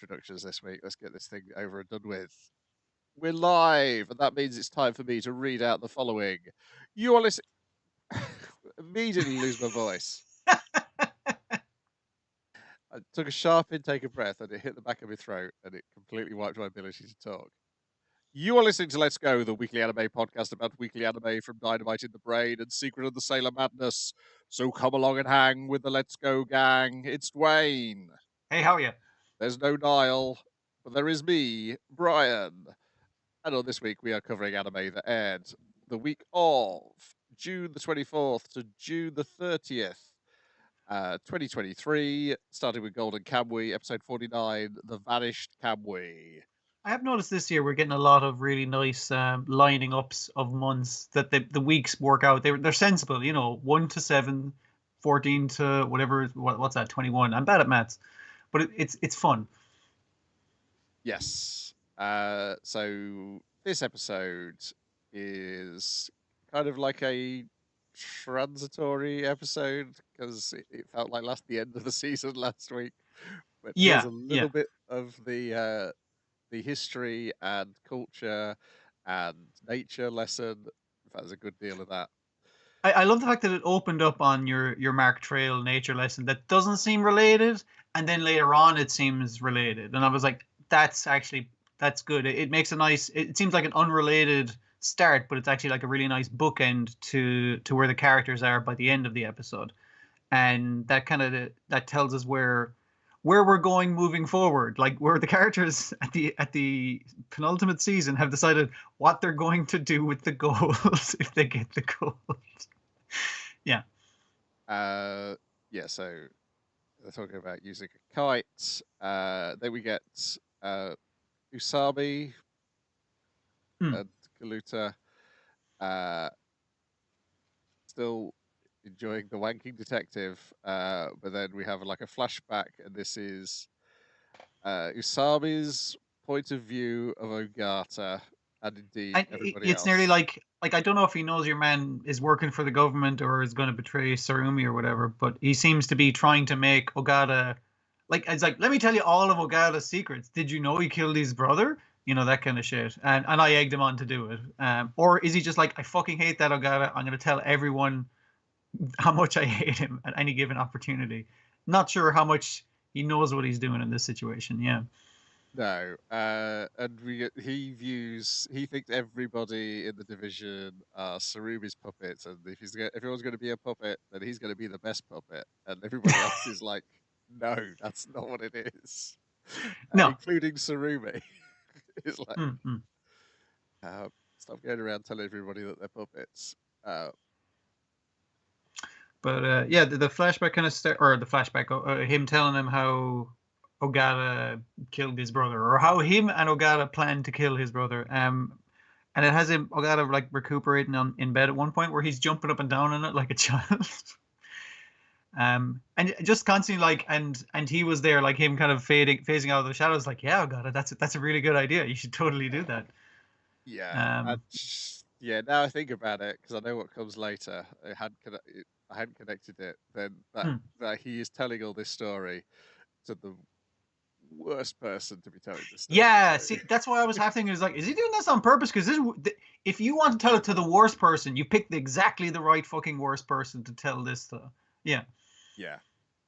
introductions this week. Let's get this thing over and done with. We're live, and that means it's time for me to read out the following. You are listening. Immediately lose my voice. I took a sharp intake of breath, and it hit the back of my throat, and it completely wiped my ability to talk. You are listening to Let's Go, the weekly anime podcast about weekly anime from Dynamite in the Brain and Secret of the Sailor Madness. So come along and hang with the Let's Go gang. It's Dwayne. Hey, how are you? There's no Niall, but there is me, Brian. And on this week, we are covering anime that aired the week of June the 24th to June the 30th, 2023, starting with Golden Kamuy, episode 49, The Vanished Kamuy. I have noticed this year we're getting a lot of really nice lining ups of months that the weeks work out. They're sensible, 1 to 7, 14 to whatever. What's that? 21. I'm bad at maths, but it's fun. Yes. So this episode is kind of like a transitory episode because it felt like the end of the season last week. But here's Yeah, a yeah. little bit of the history and culture and nature lesson. That was a good deal of that. I love the fact that it opened up on your Mark Trail nature lesson that doesn't seem related, and then later on it seems related, and I was like, that's good. It makes a nice. It seems like an unrelated start, but it's actually like a really nice bookend to where the characters are by the end of the episode, and that kind of that tells us where we're going moving forward, like where the characters at the penultimate season have decided what they're going to do with the gold if they get the gold. Yeah. Yeah, so they're talking about using a kite. Then we get Usami and Kaluta still enjoying the wanking detective, but then we have like a flashback, and this is Usami's point of view of Ogata, and indeed everybody It's else. nearly like I don't know if he knows your man is working for the government or is going to betray Sarumi or whatever, but he seems to be trying to make Ogata it's like, let me tell you all of Ogata's secrets. Did you know he killed his brother? That kind of shit. And I egged him on to do it. Or is he just like, I fucking hate that Ogata. I'm going to tell everyone how much I hate him at any given opportunity. Not sure how much he knows what he's doing in this situation. Yeah. No, and he thinks everybody in the division are Sarumi's puppets, and if everyone's going to be a puppet, then he's going to be the best puppet, and everybody else is like, no, that's not what it is, No. including Sarumi. It's like, mm-hmm. Stop going around telling everybody that they're puppets. But yeah, the flashback kind of or the flashback, him telling him how Ogata killed his brother, or how him and Ogata planned to kill his brother. And it has him Ogata like recuperating in bed at one point where he's jumping up and down on it like a child. And just constantly like, and he was there like him kind of phasing out of the shadows, like, yeah, Ogata, that's a really good idea. You should totally do that. Yeah. Yeah. Now I think about it, because I know what comes later. I hadn't connected it. Then that he is telling all this story to the worst person to be telling this story. Yeah, see, that's why I was half thinking, is like, is he doing this on purpose? Because if you want to tell it to the worst person, you picked exactly the right fucking worst person to tell this to. Yeah. Yeah.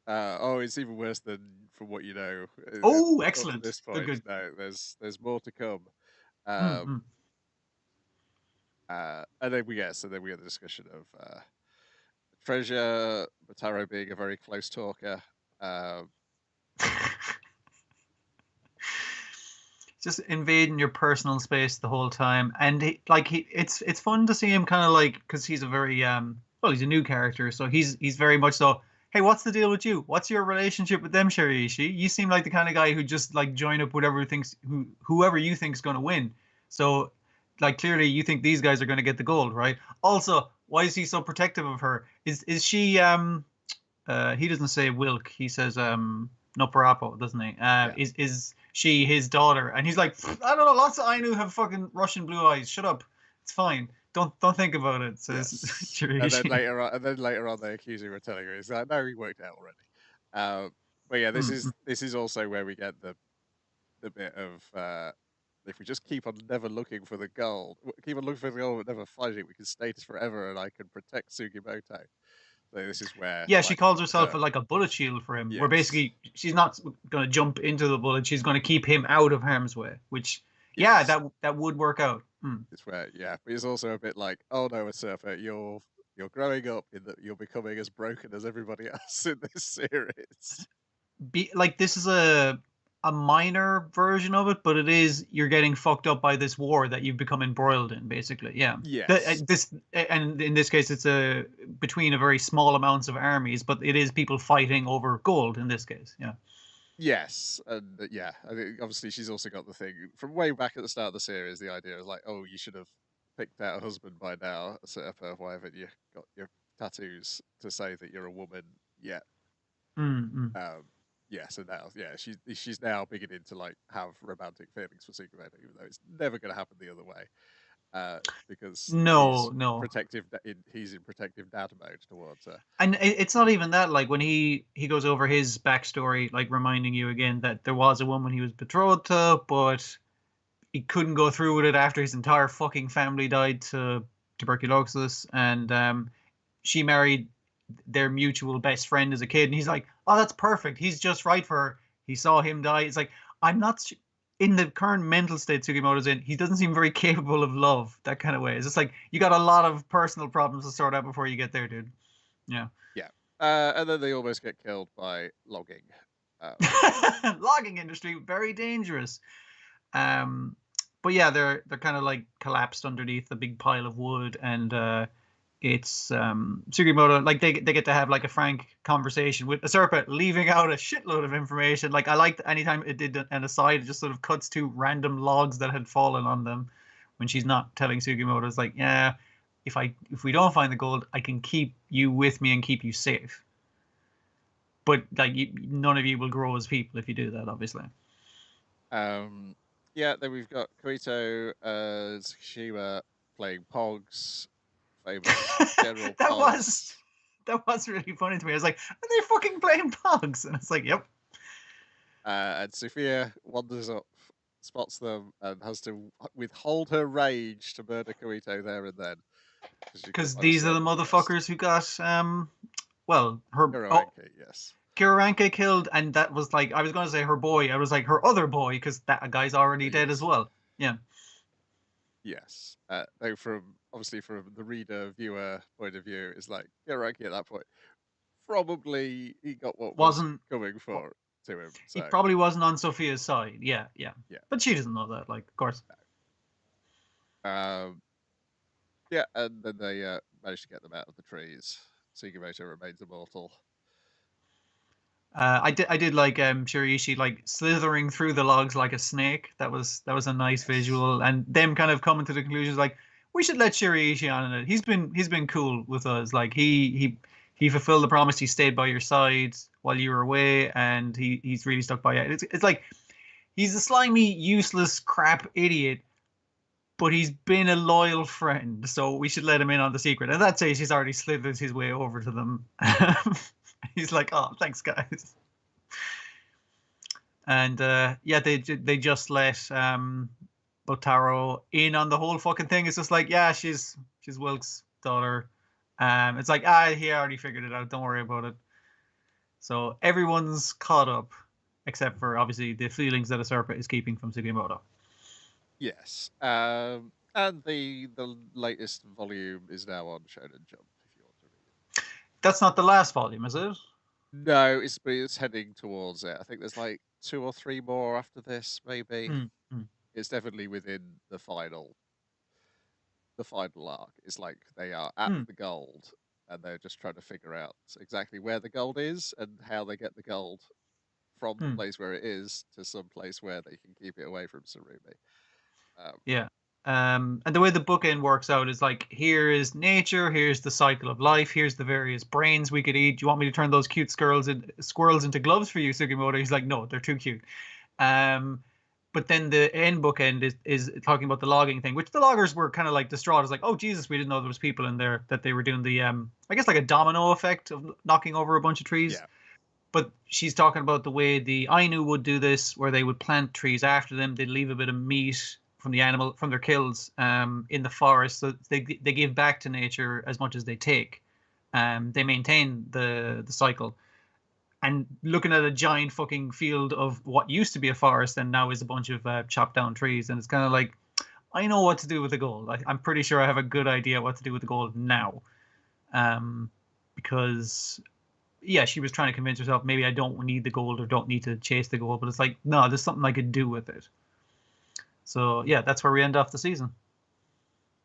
It's even worse than from what you know. Oh, excellent. At this point, good. No, there's more to come. And then we get the discussion of Treasure, Mataro being a very close talker. Just invading your personal space the whole time, and it's fun to see him kind of like, because he's a very he's a new character, so he's very much so, hey, what's the deal with you? What's your relationship with them, Shiriishi? You seem like the kind of guy who just like join up whoever you think's going to win. So like, clearly you think these guys are going to get the gold, right? Also, why is he so protective of her? Is she he doesn't say Wilk, he says Noparapo, doesn't he? Is she his daughter? And he's like, I don't know, lots of Ainu have fucking Russian blue eyes. Shut up. It's fine. Don't think about it. Says and then later on they accuse him of telling her. He's like, no, he worked out already. But yeah, this is also where we get the the bit of if we just keep on never looking for the gold, keep on looking for the gold but never finding it, we can stay this forever, and I can protect Sugimoto. So this is where, Yeah, she like, calls herself her, like a bullet shield for him, where yes, basically she's not going to jump into the bullet; she's going to keep him out of harm's way. Which, yeah, yes, that would work out. Hmm. it's where, yeah, but it's also a bit like, oh no, a surfer, you're growing up in that you're becoming as broken as everybody else in this series. Like this is a minor version of it, but it is you're getting fucked up by this war that you've become embroiled in, basically. Yeah. Yes, And in this case, it's a between a very small amounts of armies, but it is people fighting over gold in this case. Yeah. yes, and yeah, I think obviously she's also got the thing from way back at the start of the series. The idea is like, oh, you should have picked out a husband by now, a surfer. Why haven't you got your tattoos to say that you're a woman yet? Mm-hmm. Um, yeah, so now, yeah, she's now beginning to like have romantic feelings for Superman, even though it's never going to happen the other way, because No, no. he's in protective dad mode towards her. And it's not even that. Like when he goes over his backstory, like reminding you again that there was a woman he was betrothed to, but he couldn't go through with it after his entire fucking family died to tuberculosis, and she married their mutual best friend as a kid, and he's like, oh, that's perfect, he's just right for her. He saw him die. It's like, I'm not in the current mental state Sugimoto's in, he doesn't seem very capable of love that kind of way. It's just like you got a lot of personal problems to sort out before you get there, dude. Yeah. Yeah, and then they almost get killed by logging. Logging industry, very dangerous. um but yeah, they're kind of like collapsed underneath a big pile of wood, and it's Sugimoto, like they get to have like a frank conversation with Usurpa, leaving out a shitload of information. Like I liked anytime it did an aside, it just sort of cuts to random logs that had fallen on them when she's not telling Sugimoto. It's like, yeah, if we don't find the gold, I can keep you with me and keep you safe. But like none of you will grow as people if you do that, obviously. Yeah, then we've got Kurito as Shima playing Pogs, famous General that Pogs. was really funny to me. I was like, are they fucking playing Pogs? And it's like, yep. And Sophia wanders up, spots them, and has to withhold her rage to murder Kurito there and then. Because these are the motherfuckers who got well, her Kuroanke, yes. Kiraranke killed, and that was like, I was going to say her boy, I was like her other boy, because that guy's already dead as well. Yeah. Yes. Though obviously from the reader viewer point of view, it's like Kiraranke at that point probably he got what wasn't coming for to him. So. He probably wasn't on Sophia's side. Yeah. But she doesn't know that, like, of course. No. Yeah, and then they managed to get them out of the trees. Sugimoto remains immortal. I did like Shiriishi like slithering through the logs like a snake. That was a nice visual, and them kind of coming to the conclusions like, we should let Shiriishi on in it. He's been cool with us. Like he fulfilled the promise. He stayed by your side while you were away, and he's really stuck by it. It's like he's a slimy, useless, crap idiot, but he's been a loyal friend. So we should let him in on the secret. And that says he's already slithered his way over to them. He's like, oh, thanks, guys. And yeah, they just let Botaro in on the whole fucking thing. It's just like, yeah, she's Wilk's daughter. It's like, he already figured it out. Don't worry about it. So everyone's caught up, except for obviously the feelings that Usurpa is keeping from Sugimoto. Yes. And the latest volume is now on Shonen Jump. That's not the last volume, is it? No, it's heading towards it. I think there's like 2 or 3 more after this, maybe. It's definitely within the final arc. It's like they are at the gold, and they're just trying to figure out exactly where the gold is and how they get the gold from the place where it is to some place where they can keep it away from Tsurumi. Yeah. And the way the bookend works out is like, here is nature, here's the cycle of life, here's the various brains we could eat. Do you want me to turn those cute squirrels into gloves for you, Sugimoto? He's like, no, they're too cute. But then the end bookend is talking about the logging thing, which the loggers were kind of like distraught. It's like, oh Jesus, we didn't know there was people in there, that they were doing the I guess like a domino effect of knocking over a bunch of trees. Yeah. but she's talking about the way the Ainu would do this, where they would plant trees after them. They'd leave a bit of meat from the animal from their kills in the forest, so they give back to nature as much as they take. They maintain the cycle. And looking at a giant fucking field of what used to be a forest and now is a bunch of chopped down trees, and it's kind of like, I know what to do with the gold. I'm pretty sure I have a good idea what to do with the gold now, because yeah, she was trying to convince herself maybe I don't need the gold or don't need to chase the gold, but it's like, no, there's something I could do with it. So yeah, that's where we end off the season.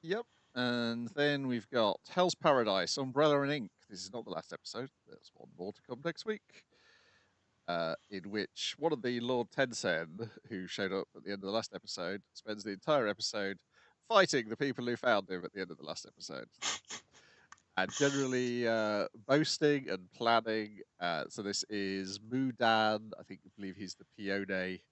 Yep. And then we've got Hell's Paradise, Umbrella and Ink. This is not the last episode. There's one more to come next week. In which one of the Lord Tensen, who showed up at the end of the last episode, spends the entire episode fighting the people who found him at the end of the last episode. And generally boasting and planning. So this is Mudan. I believe he's the peony.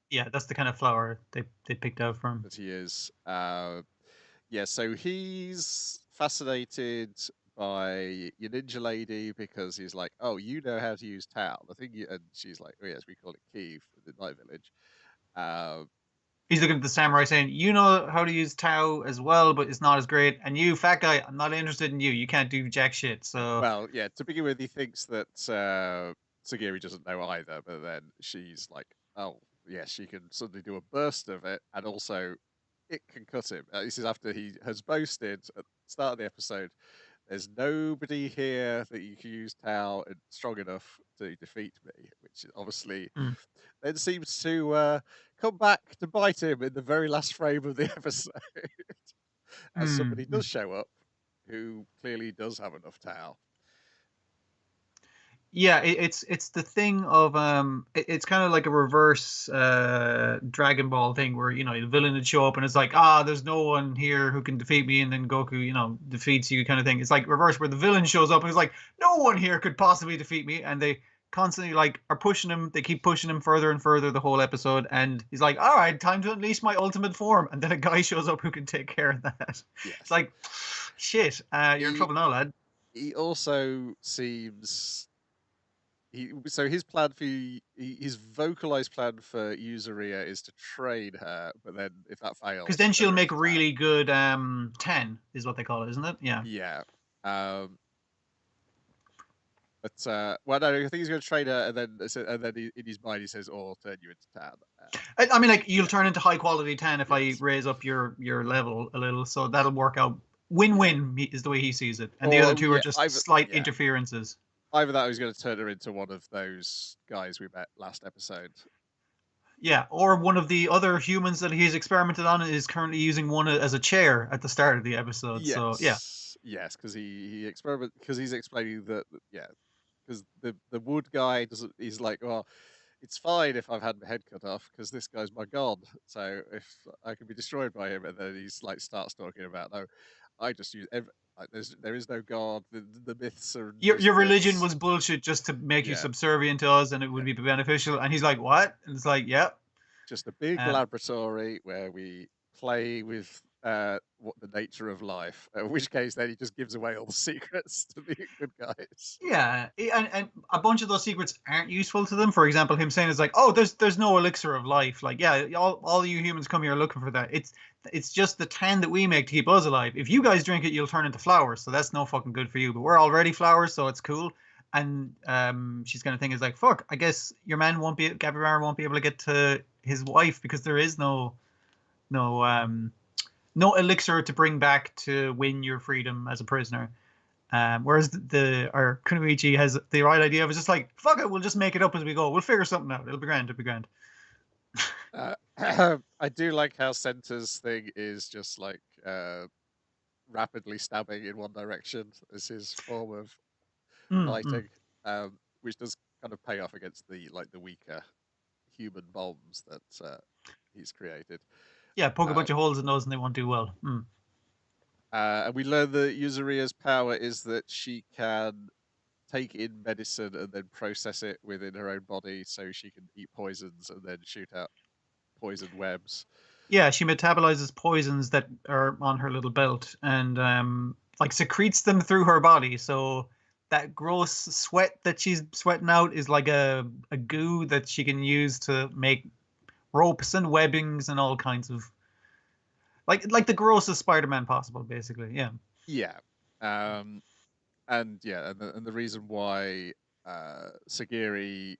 Yeah, that's the kind of flower they picked out from. That he is. Yeah, so he's fascinated by your ninja lady because he's like, oh, you know how to use Tao. And she's like, oh yes, we call it Ki for the Night Village. He's looking at the samurai saying, you know how to use Tao as well, but it's not as great. And you, fat guy, I'm not interested in you. You can't do jack shit. So well, yeah, to begin with, he thinks that Sugiri doesn't know either, but then she's like, oh, yes, she can suddenly do a burst of it, and also it can cut him. This is after he has boasted at the start of the episode, there's nobody here that you can use Tao and strong enough to defeat me, which obviously then seems to come back to bite him in the very last frame of the episode. As somebody does show up who clearly does have enough Tao. Yeah, it's the thing of it's kind of like a reverse Dragon Ball thing where, you know, the villain would show up and it's like, there's no one here who can defeat me, and then Goku, you know, defeats you kind of thing. It's like reverse where the villain shows up and it's like, no one here could possibly defeat me, and they constantly like are pushing him. They keep pushing him further and further the whole episode, and he's like, all right, time to unleash my ultimate form, and then a guy shows up who can take care of that. Yes. It's like, shit, you're in trouble now, lad. He also seems... So his plan for his vocalized plan for Yuzuriya is to train her, but then if that fails, because then she'll make really good 10 is what they call it, isn't it? Yeah. Yeah. But well, no, I think he's going to train her, and then in his mind he says, "Oh, I'll turn you into 10." I mean, like, you'll turn into high quality 10 if I raise up your level a little, so that'll work out. Win-win is the way he sees it, and the other two are just slight interferences. Either that or he's going to turn her into one of those guys we met last episode. Yeah, or one of the other humans that he's experimented on is currently using one as a chair at the start of the episode. Yes. So yeah. Yes, because he's explaining that because the wood guy doesn't. He's like, well, it's fine if I've had my head cut off because this guy's my god. So if I can be destroyed by him, and then he's like starts talking about, no, I just use there is no god. The myths are your religion was bullshit just to make you subservient to us, and it would be beneficial. And he's like, what? And it's like, yep. Just a big laboratory where we play with what the nature of life. In which case, then he just gives away all the secrets to the good guys. Yeah, and a bunch of those secrets aren't useful to them. For example, him saying it's like, oh, there's no elixir of life. Like, yeah, all you humans come here looking for that. It's just the 10 that we make to keep us alive. If you guys drink it, you'll turn into flowers. So that's no fucking good for you. But we're already flowers, so it's cool. And she's kind of thing is like, fuck, I guess your man Gabriel won't be able to get to his wife because there is no elixir to bring back to win your freedom as a prisoner. Whereas our Kunoichi has the right idea of just like, fuck it, we'll just make it up as we go. We'll figure something out. It'll be grand. I do like how Senter's thing is just like rapidly stabbing in one direction as his form of fighting, which does kind of pay off against the weaker human bombs that he's created. Yeah, poke a bunch of holes in those and they won't do well. And we learn that Yuzuriya's power is that she can take in medicine and then process it within her own body, so she can eat poisons and then shoot out poison webs. Yeah, she metabolizes poisons that are on her little belt and like secretes them through her body. So that gross sweat that she's sweating out is like a goo that she can use to make ropes and webbings and all kinds of like the grossest Spider-Man possible, basically. Yeah. Yeah. And yeah, and the reason why Sagiri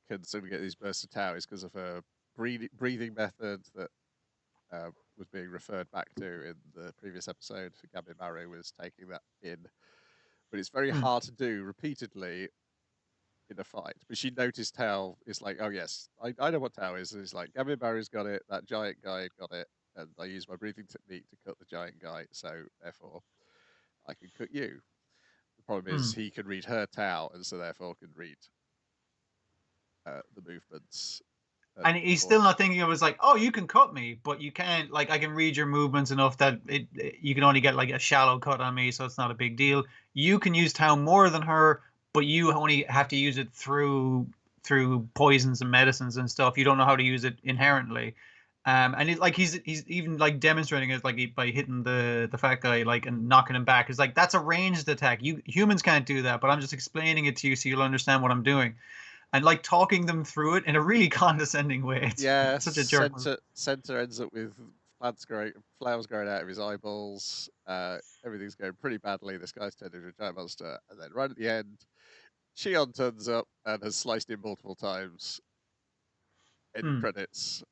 can sort of get these bursts of tau is because of her breathing method that was being referred back to in the previous episode. Gabby Maru was taking that in, but it's very Hmm. hard to do repeatedly in a fight. But she noticed Tao is like, oh yes, I know what Tao is. And it's like Gabby Maru's got it, that giant guy got it, and I use my breathing technique to cut the giant guy, so therefore I can cut you. The problem Hmm. is he can read her Tao, and so therefore can read the movements. And he's still not thinking it was like, oh, you can cut me, but you can't. Like, I can read your movements enough that you can only get like a shallow cut on me, so it's not a big deal. You can use Tau more than her, but you only have to use it through poisons and medicines and stuff. You don't know how to use it inherently. And it's like he's even like demonstrating it like by hitting the fat guy like and knocking him back. It's like that's a ranged attack. You humans can't do that, but I'm just explaining it to you so you'll understand what I'm doing and like talking them through it in a really condescending way. It's Yeah, such a jerk. center ends up with flowers growing out of his eyeballs. Everything's going pretty badly. This guy's turned into a giant monster, and then right at the end, Shion turns up and has sliced him multiple times. End Hmm. credits.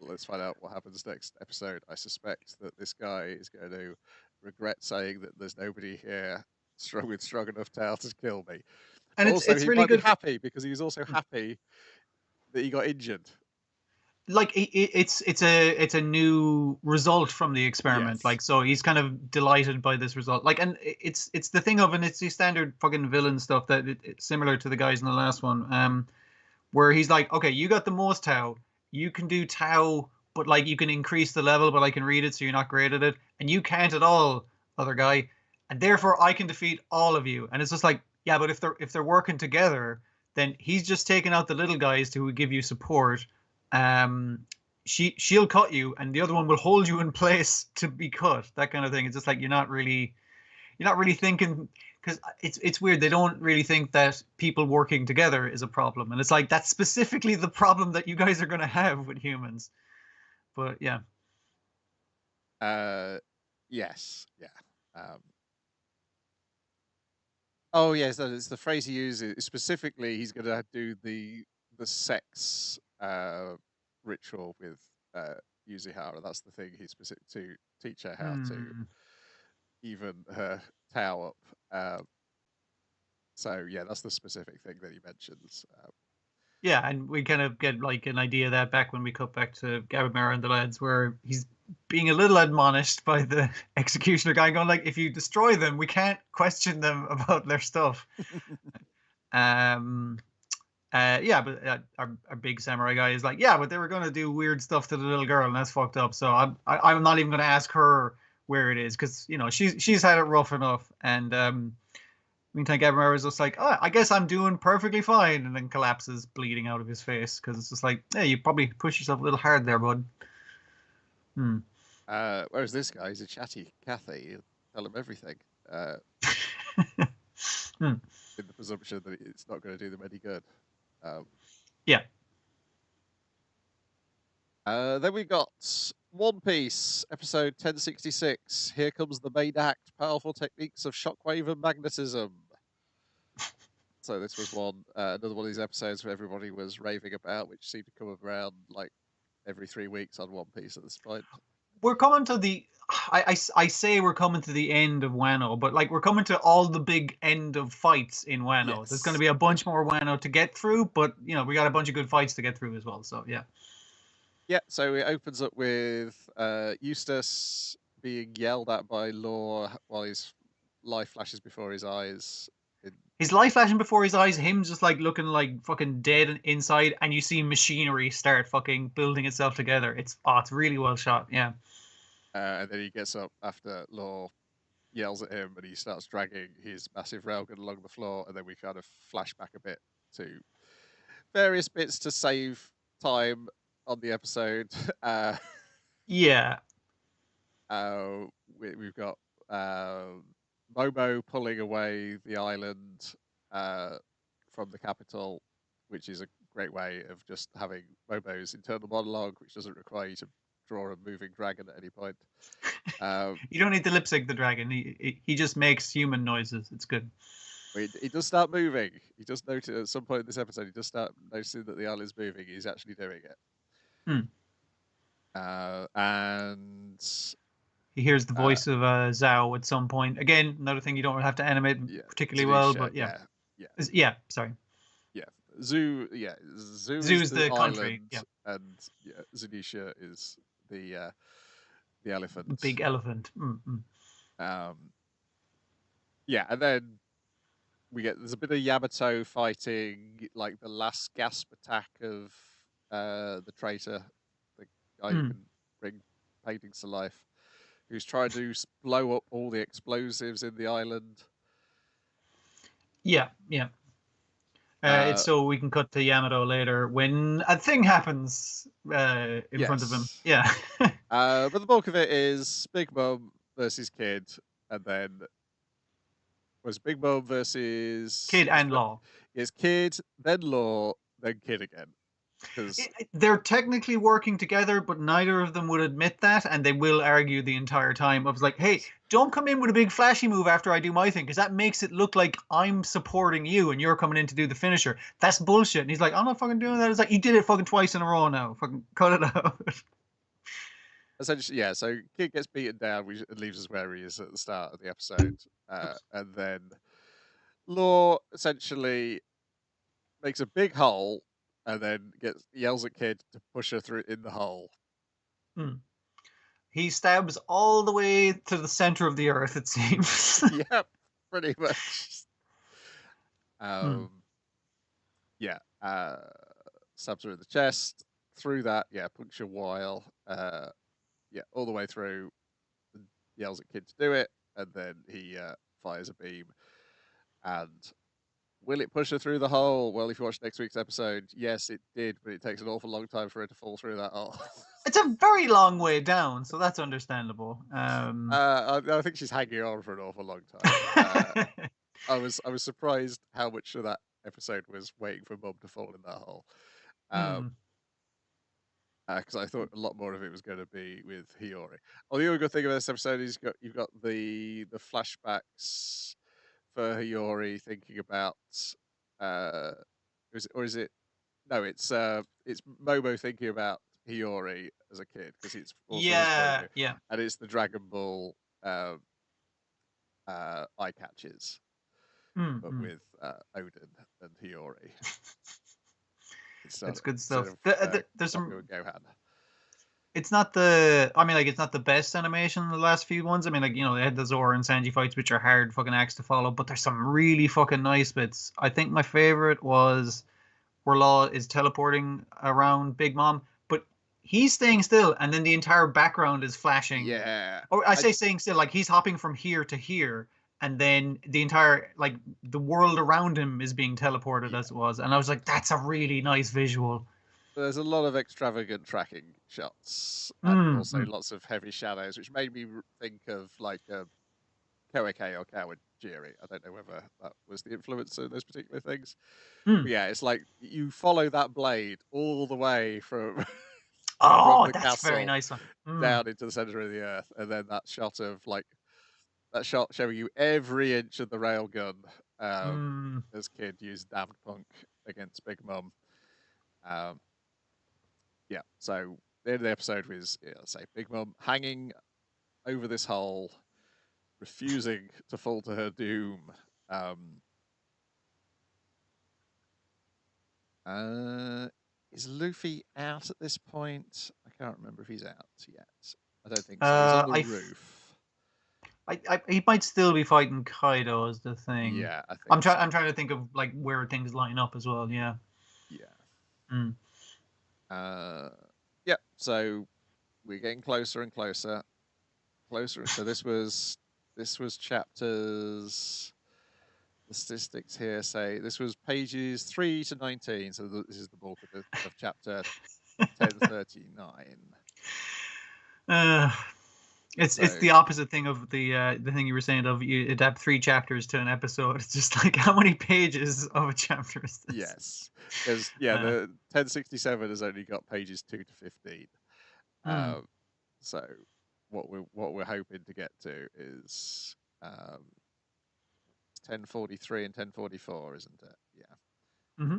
Let's find out what happens next episode. I suspect that this guy is going to regret saying that there's nobody here strong enough tail to kill me. And Also, it's he really might be good. happy because he was also happy that he got injured. Like it's a new result from the experiment. Yes. Like so, he's kind of delighted by this result. Like, and it's the thing of, and it's the standard fucking villain stuff that it's similar to the guys in the last one. Where he's like, okay, you got the most Tau, you can do Tau, but like you can increase the level, but I can read it, so you're not great at it, and you can't at all, other guy, and therefore I can defeat all of you. And it's just like, yeah, but if they're working together, then he's just taking out the little guys who give you support. Um, she'll cut you, and the other one will hold you in place to be cut. That kind of thing. It's just like you're not really thinking because it's weird. They don't really think that people working together is a problem, and it's like that's specifically the problem that you guys are going to have with humans. But yeah. Yes. Yeah. Um, oh, yes. It's the phrase he uses. Specifically, he's going to do the sex ritual with Yuzihara. That's the thing he's specific to teach her how to Hmm. even her Tao up. So yeah, that's the specific thing that he mentions. Yeah, and we kind of get like an idea of that back when we cut back to Gabamara and the lads, where he's being a little admonished by the executioner guy, going like, "If you destroy them, we can't question them about their stuff." Um, yeah, but our big samurai guy is like, yeah, but they were going to do weird stuff to the little girl, and that's fucked up. So I'm not even going to ask her where it is because she's had it rough enough. And meantime, Gabriel is just like, oh, I guess I'm doing perfectly fine, and then collapses, bleeding out of his face because it's just like, yeah, you probably push yourself a little hard there, bud. Hmm. Whereas this guy, he's a chatty Cathy. He'll tell him everything. Hmm. In the presumption that it's not going to do them any good. Yeah. Then we got One Piece, episode 1066. Here comes the main act, powerful techniques of shockwave and magnetism. So this was another one of these episodes where everybody was raving about, which seemed to come around like every 3 weeks on One Piece at this point. We're coming to the I say we're coming to the end of Wano, but like we're coming to all the big end of fights in Wano. There's going to Yes. be a bunch more Wano to get through, but we got a bunch of good fights to get through as well. So yeah. Yeah, so it opens up with Eustace being yelled at by Law while his life flashes before his eyes. His life flashing before his eyes, him just like looking like fucking dead inside, and you see machinery start fucking building itself together. It's really well shot. Yeah. And then he gets up after Law yells at him and he starts dragging his massive railgun along the floor, and then we kind of flash back a bit to various bits to save time on the episode. Yeah. We've got Momo pulling away the island from the capital, which is a great way of just having Momo's internal monologue, which doesn't require you to draw a moving dragon at any point. You don't need to lip sync the dragon. He just makes human noises. It's good. He does start moving. He does notice at some point in this episode. He does start noticing that the island's moving. He's actually doing it. And he hears the voice of Zhao at some point. Again, another thing you don't have to animate particularly well, but yeah. Sorry. Yeah, Zoo. Yeah, Zoo Zoo's is the island, country. Yeah. And Zanisha is the elephant. Big elephant. Yeah, and then there's a bit of Yamato fighting, like the last gasp attack of the traitor, the guy who can bring paintings to life, who's trying to blow up all the explosives in the island. Yeah. It's so we can cut to Yamato later when a thing happens in front of him. Yeah. But the bulk of it is Big Mom versus Kid, and then was Big Mom versus Kid and Law. It's Kid, then Law, then Kid again. They're technically working together, but neither of them would admit that, and they will argue the entire time of like, hey, don't come in with a big flashy move after I do my thing, because that makes it look like I'm supporting you and you're coming in to do the finisher. That's bullshit. And he's like, I'm not fucking doing that. It's like, you did it fucking twice in a row now. Fucking cut it out. Essentially, yeah, so Kid gets beaten down and leaves us where he is at the start of the episode. And then Law essentially makes a big hole and then yells at Kid to push her through in the hole. He stabs all the way to the center of the earth, it seems. Yep, pretty much. Stabs her in the chest. Through that, puncture while. All the way through. Yells at Kid to do it, and then he fires a beam. And will it push her through the hole? Well, if you watch next week's episode, yes, it did, but it takes an awful long time for her to fall through that hole. It's a very long way down, so that's understandable. I think she's hanging on for an awful long time. I was surprised how much of that episode was waiting for Mum to fall in that hole. Because I thought a lot more of it was going to be with Hiyori. The other good thing about this episode is you've got the flashbacks for Hiyori thinking about it's Momo thinking about Hiyori as a kid because it's also and it's the Dragon Ball eye catches, but with Odin and Hiyori. It's good stuff. There's some Gohan. It's not the best animation in the last few ones. I mean, like, they had the Zora and Sanji fights, which are hard fucking acts to follow, but there's some really fucking nice bits. I think my favorite was where Law is teleporting around Big Mom, but he's staying still, and then the entire background is flashing. Yeah. Or I say staying still, like he's hopping from here to here, and then the entire, like, the world around him is being teleported as it was. And I was like, that's a really nice visual. There's a lot of extravagant tracking shots and also lots of heavy shadows, which made me think of like Koike or Kawajiri. I don't know whether that was the influence of those particular things. But yeah, it's like you follow that blade all the way from, from the that's castle very nice one. down into the center of the earth, and then that shot of like that shot showing you every inch of the railgun as Kid used Damned Punk against Big Mom. So the end of the episode was, say, Big Mom hanging over this hole, refusing to fall to her doom. Is Luffy out at this point? I can't remember if he's out yet. I don't think so. He's on the roof. He might still be fighting Kaido is the thing. Yeah, I think I'm trying to think of like where things line up as well. Yeah. So we're getting closer and closer. So this was chapters. The statistics here say this was pages 3 to 19. So this is the bulk of chapter 1039. It's the opposite thing of the thing you were saying of you adapt 3 chapters to an episode. It's just like, how many pages of a chapter is this? Yes, because the 1067 has only got pages 2 to 15. So what we're hoping to get to is 1043 and 1044, isn't it? Yeah. Mm-hmm.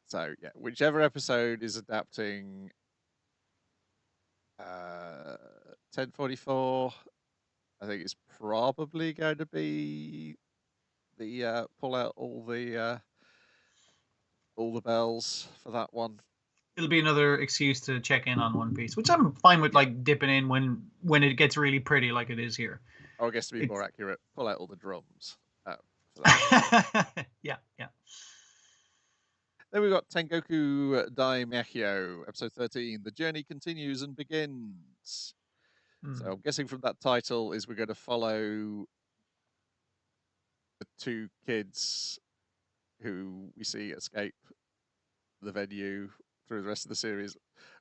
So yeah, whichever episode is adapting 1044, I think it's probably going to be the pull out all the bells for that one. It'll be another excuse to check in on One Piece, which I'm fine with, like dipping in when it gets really pretty, like it is here. Oh, I guess to be more accurate, pull out all the drums. Yeah, yeah. Then we've got Tengoku Daimakyo, episode 13. The journey continues and begins. So I'm guessing from that title is we're going to follow the 2 kids who we see escape the venue through the rest of the series,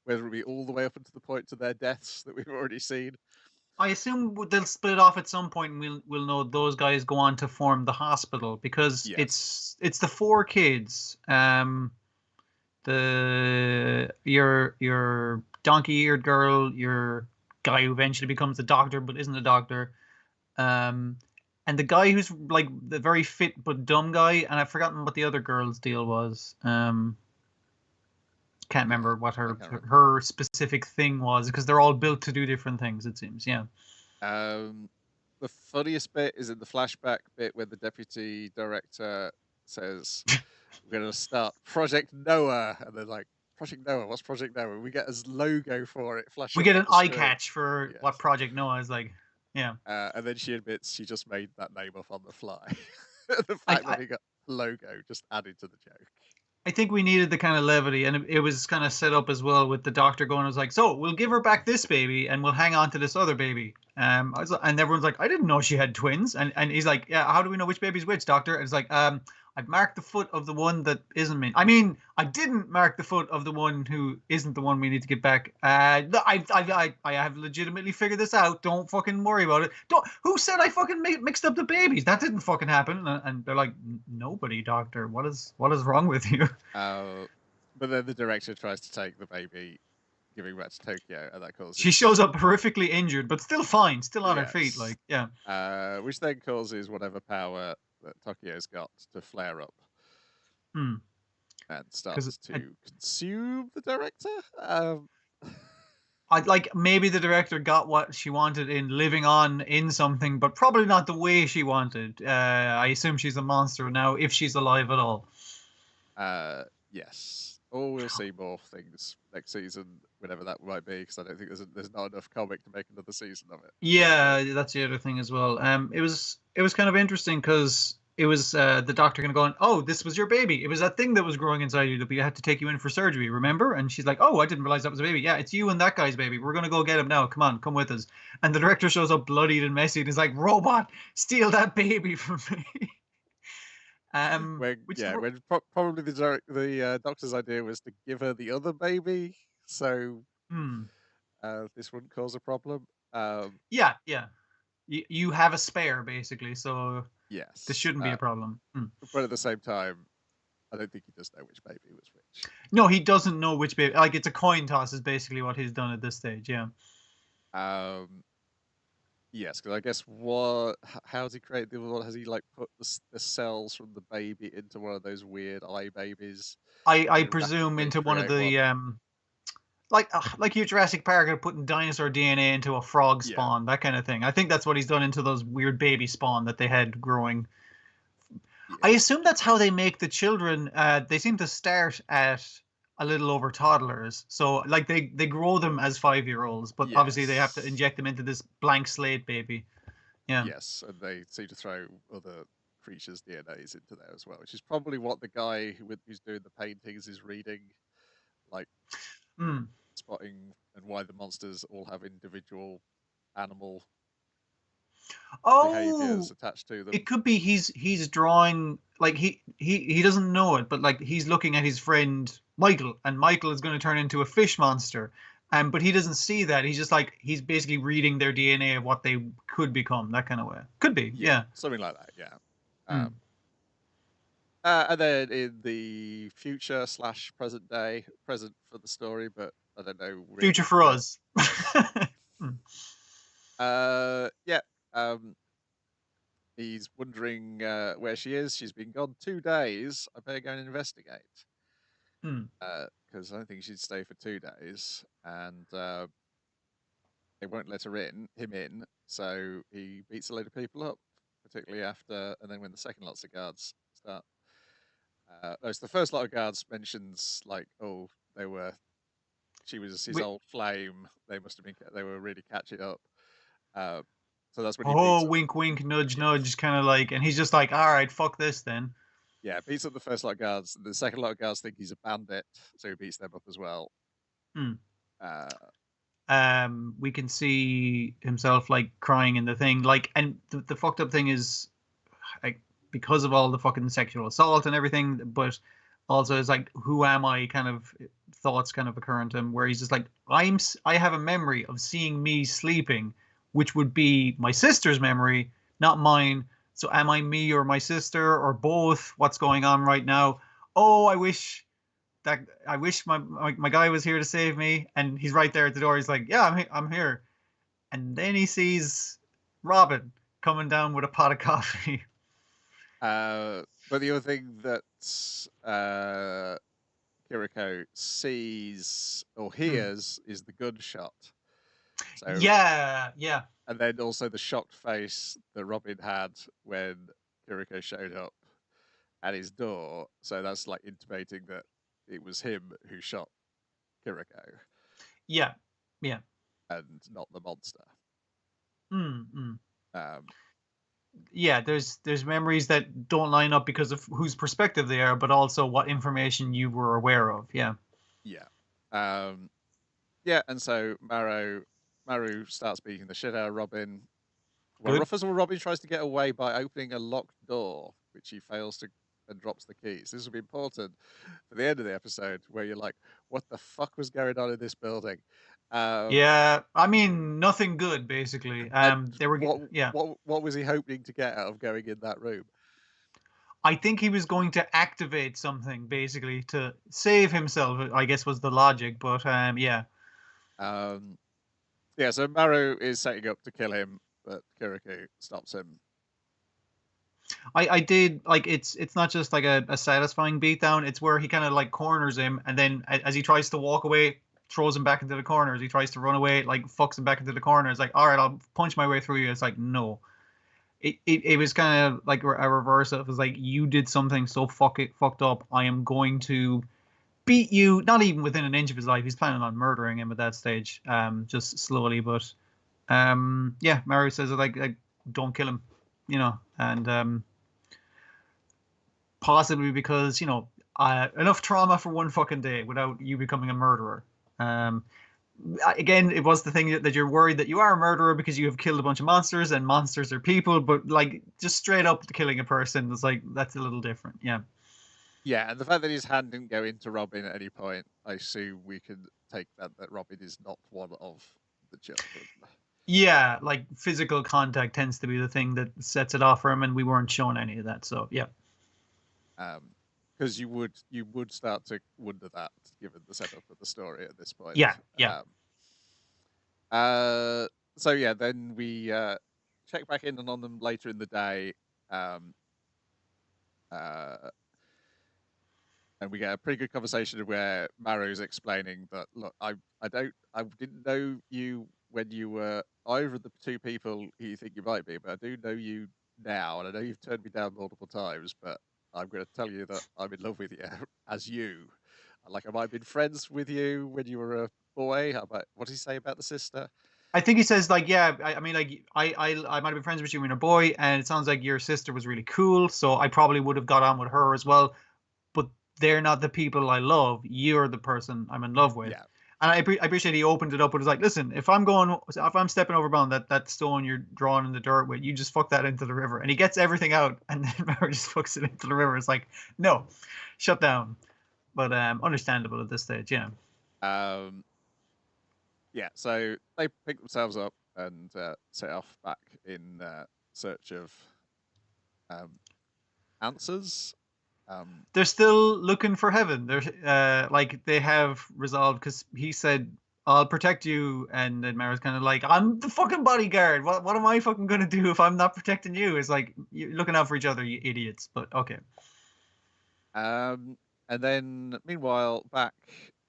whether it be all the way up until the point to their deaths that we've already seen. I assume they'll split off at some point, and we'll know those guys go on to form the hospital, because it's the 4 kids. Your donkey-eared girl, your guy who eventually becomes the doctor but isn't a doctor, and the guy who's like the very fit but dumb guy, and I've forgotten what the other girl's deal was. Can't remember what her specific thing was, because they're all built to do different things, it seems. Yeah. The funniest bit is in the flashback bit where the deputy director says, "We're going to start Project Noah," and they're like, "Project Noah? What's Project Noah?" We get his logo for it. We get an eye catch for what Project Noah is like. Yeah. And then she admits she just made that name up on the fly. The fact that he got logo just added to the joke. I think we needed the kind of levity, and it was kind of set up as well with the doctor going, I was like, so we'll give her back this baby and we'll hang on to this other baby. And everyone's like, I didn't know she had twins. And he's like, yeah, how do we know which baby's which, doctor? And it's like, I've marked the foot of the one that isn't me. I mean, I didn't mark the foot of the one who isn't the one we need to get back. I have legitimately figured this out. Don't fucking worry about it. Who said I fucking mixed up the babies? That didn't fucking happen. And they're like, nobody, doctor. What is wrong with you? But then the director tries to take the baby, giving back to Tokyo, and that causes... She shows up horrifically injured, but still fine, still on her feet, like, yeah. Which then causes whatever power that Tokyo's got to flare up. And starts to consume the director. I'd like, maybe the director got what she wanted in living on in something, but probably not the way she wanted. I assume she's a monster now, if she's alive at all. Yes. Or we'll see more things next season, whenever that might be, because I don't think there's not enough comic to make another season of it. Yeah, that's the other thing as well. It was kind of interesting, because it was the doctor kind of going, oh, this was your baby. It was that thing that was growing inside you that we had to take you in for surgery, remember? And she's like, oh, I didn't realize that was a baby. Yeah, it's you and that guy's baby. We're going to go get him now. Come on, come with us. And the director shows up bloodied and messy and is like, robot, steal that baby from me. Probably the doctor's idea was to give her the other baby, so this wouldn't cause a problem. Yeah. You have a spare, basically, so yes, this shouldn't be a problem. But at the same time, I don't think he does know which baby was which. No, he doesn't know which baby. Like, it's a coin toss is basically what he's done at this stage, yeah. Yes, because I guess how does he create the other one? Has he like put the cells from the baby into one of those weird eye babies? I presume into one of the like you Jurassic Park are putting dinosaur DNA into a frog spawn, that kind of thing. I think that's what he's done into those weird baby spawn that they had growing. Yeah. I assume that's how they make the children. They seem to start at a little over toddlers, so like they grow them as 5-year-olds, but obviously they have to inject them into this blank slate baby. Yeah. Yes, and they seem to throw other creatures' DNAs into there as well, which is probably what the guy who's doing the paintings is reading, like spotting and why the monsters all have individual animal behaviors attached to them. It could be he's drawing, like he doesn't know it, but like he's looking at his friend Michael, and Michael is going to turn into a fish monster, But he doesn't see that. He's just like he's basically reading their DNA of what they could become, that kind of way. Could be, yeah. something like that. Yeah. Mm. And then in the future / present day, present for the story, but I don't know really. Future for us. Mm. Yeah. He's wondering where she is. She's been gone 2 days. I better go and investigate. Mm. Because I don't think she'd stay for 2 days, and they won't let him in. So he beats a load of people up, particularly after, and then when the second lots of guards start. It's the first lot of guards mentions like, oh, she was his old flame. They must have been, they were really catching up. So that's when he beats up, wink, wink, nudge, nudge, kind of like, and he's just like, all right, fuck this then. yeah, beats up the first lot of guards. The second lot of guards think he's a bandit, so he beats them up as well. Mm. Uh, We can see himself like crying in the thing, like, and the fucked up thing is, like, because of all the fucking sexual assault and everything, but also it's like, who am I kind of thoughts kind of occurring to him, where he's just like, I have a memory of seeing me sleeping, which would be my sister's memory, not mine. So am I me or my sister or both? What's going on right now? Oh, I wish my guy was here to save me, and he's right there at the door. He's like, yeah, I'm here. And then he sees Robin coming down with a pot of coffee. But the other thing that Kiriko sees or hears is the gunshot. So yeah. And then also the shocked face that Robin had when Kiriko showed up at his door. So that's like intimating that it was him who shot Kiriko. Yeah. And not the monster. Yeah, there's memories that don't line up because of whose perspective they are, but also what information you were aware of. Yeah. Yeah, and so Maru starts beating the shit out of Robin. Well, Good. first of all, Robin tries to get away by opening a locked door, which he fails to, and drops the keys. This will be important for the end of the episode, where you're like, what the fuck was going on in this building? Yeah, I mean, nothing good, basically. They were, yeah. What was he hoping to get out of going in that room? I think he was going to activate something, basically, to save himself, I guess was the logic, but yeah. Yeah, so Maru is setting up to kill him, but Kiriko stops him. I did, like, it's not just like a satisfying beatdown, it's where he kind of like corners him, and then as he tries to walk away, throws him back into the corner. As he tries to run away, like, fucks him back into the corner. It's like, all right, I'll punch my way through you. It's like, no. It was kind of like a reverse of, it was like, you did something so fucked up, I am going to beat you, not even within an inch of his life. He's planning on murdering him at that stage, just slowly. But yeah, Maru says, like, don't kill him, and possibly because, enough trauma for one fucking day without you becoming a murderer. Again, it was the thing that you're worried that you are a murderer because you have killed a bunch of monsters, and monsters are people, but like, just straight up killing a person is like, that's a little different. Yeah, and the fact that his hand didn't go into Robin at any point, I assume we can take that Robin is not one of the children. Yeah, like, physical contact tends to be the thing that sets it off for him, and we weren't shown any of that, so yeah. Because you would start to wonder that, given the setup of the story at this point. Yeah. So yeah, then we check back in on them later in the day, and we get a pretty good conversation where Maru's explaining that, look, I didn't know you when you were either of the two people who you think you might be, but I do know you now, and I know you've turned me down multiple times, but I'm going to tell you that I'm in love with you as you. Like, I might have been friends with you when you were a boy. What does he say about the sister? I think he says, like, yeah, I mean, like, I might have been friends with you when you were a boy, and it sounds like your sister was really cool, so I probably would have got on with her as well, but they're not the people I love. You're the person I'm in love with. Yeah. And I appreciate he opened it up and was like, listen, if I'm stepping over bound, that stone you're drawing in the dirt with, you just fuck that into the river. And he gets everything out, and then Mary just fucks it into the river. It's like, no, shut down. But understandable at this stage, yeah. yeah, so they pick themselves up and set off back in search of um, answers. They're still looking for heaven. They're like they have resolved because he said, "I'll protect you," and then Mara's kind of like, "I'm the fucking bodyguard. What am I fucking gonna do if I'm not protecting you?" It's like you're looking out for each other, you idiots. But okay. And then, meanwhile, back,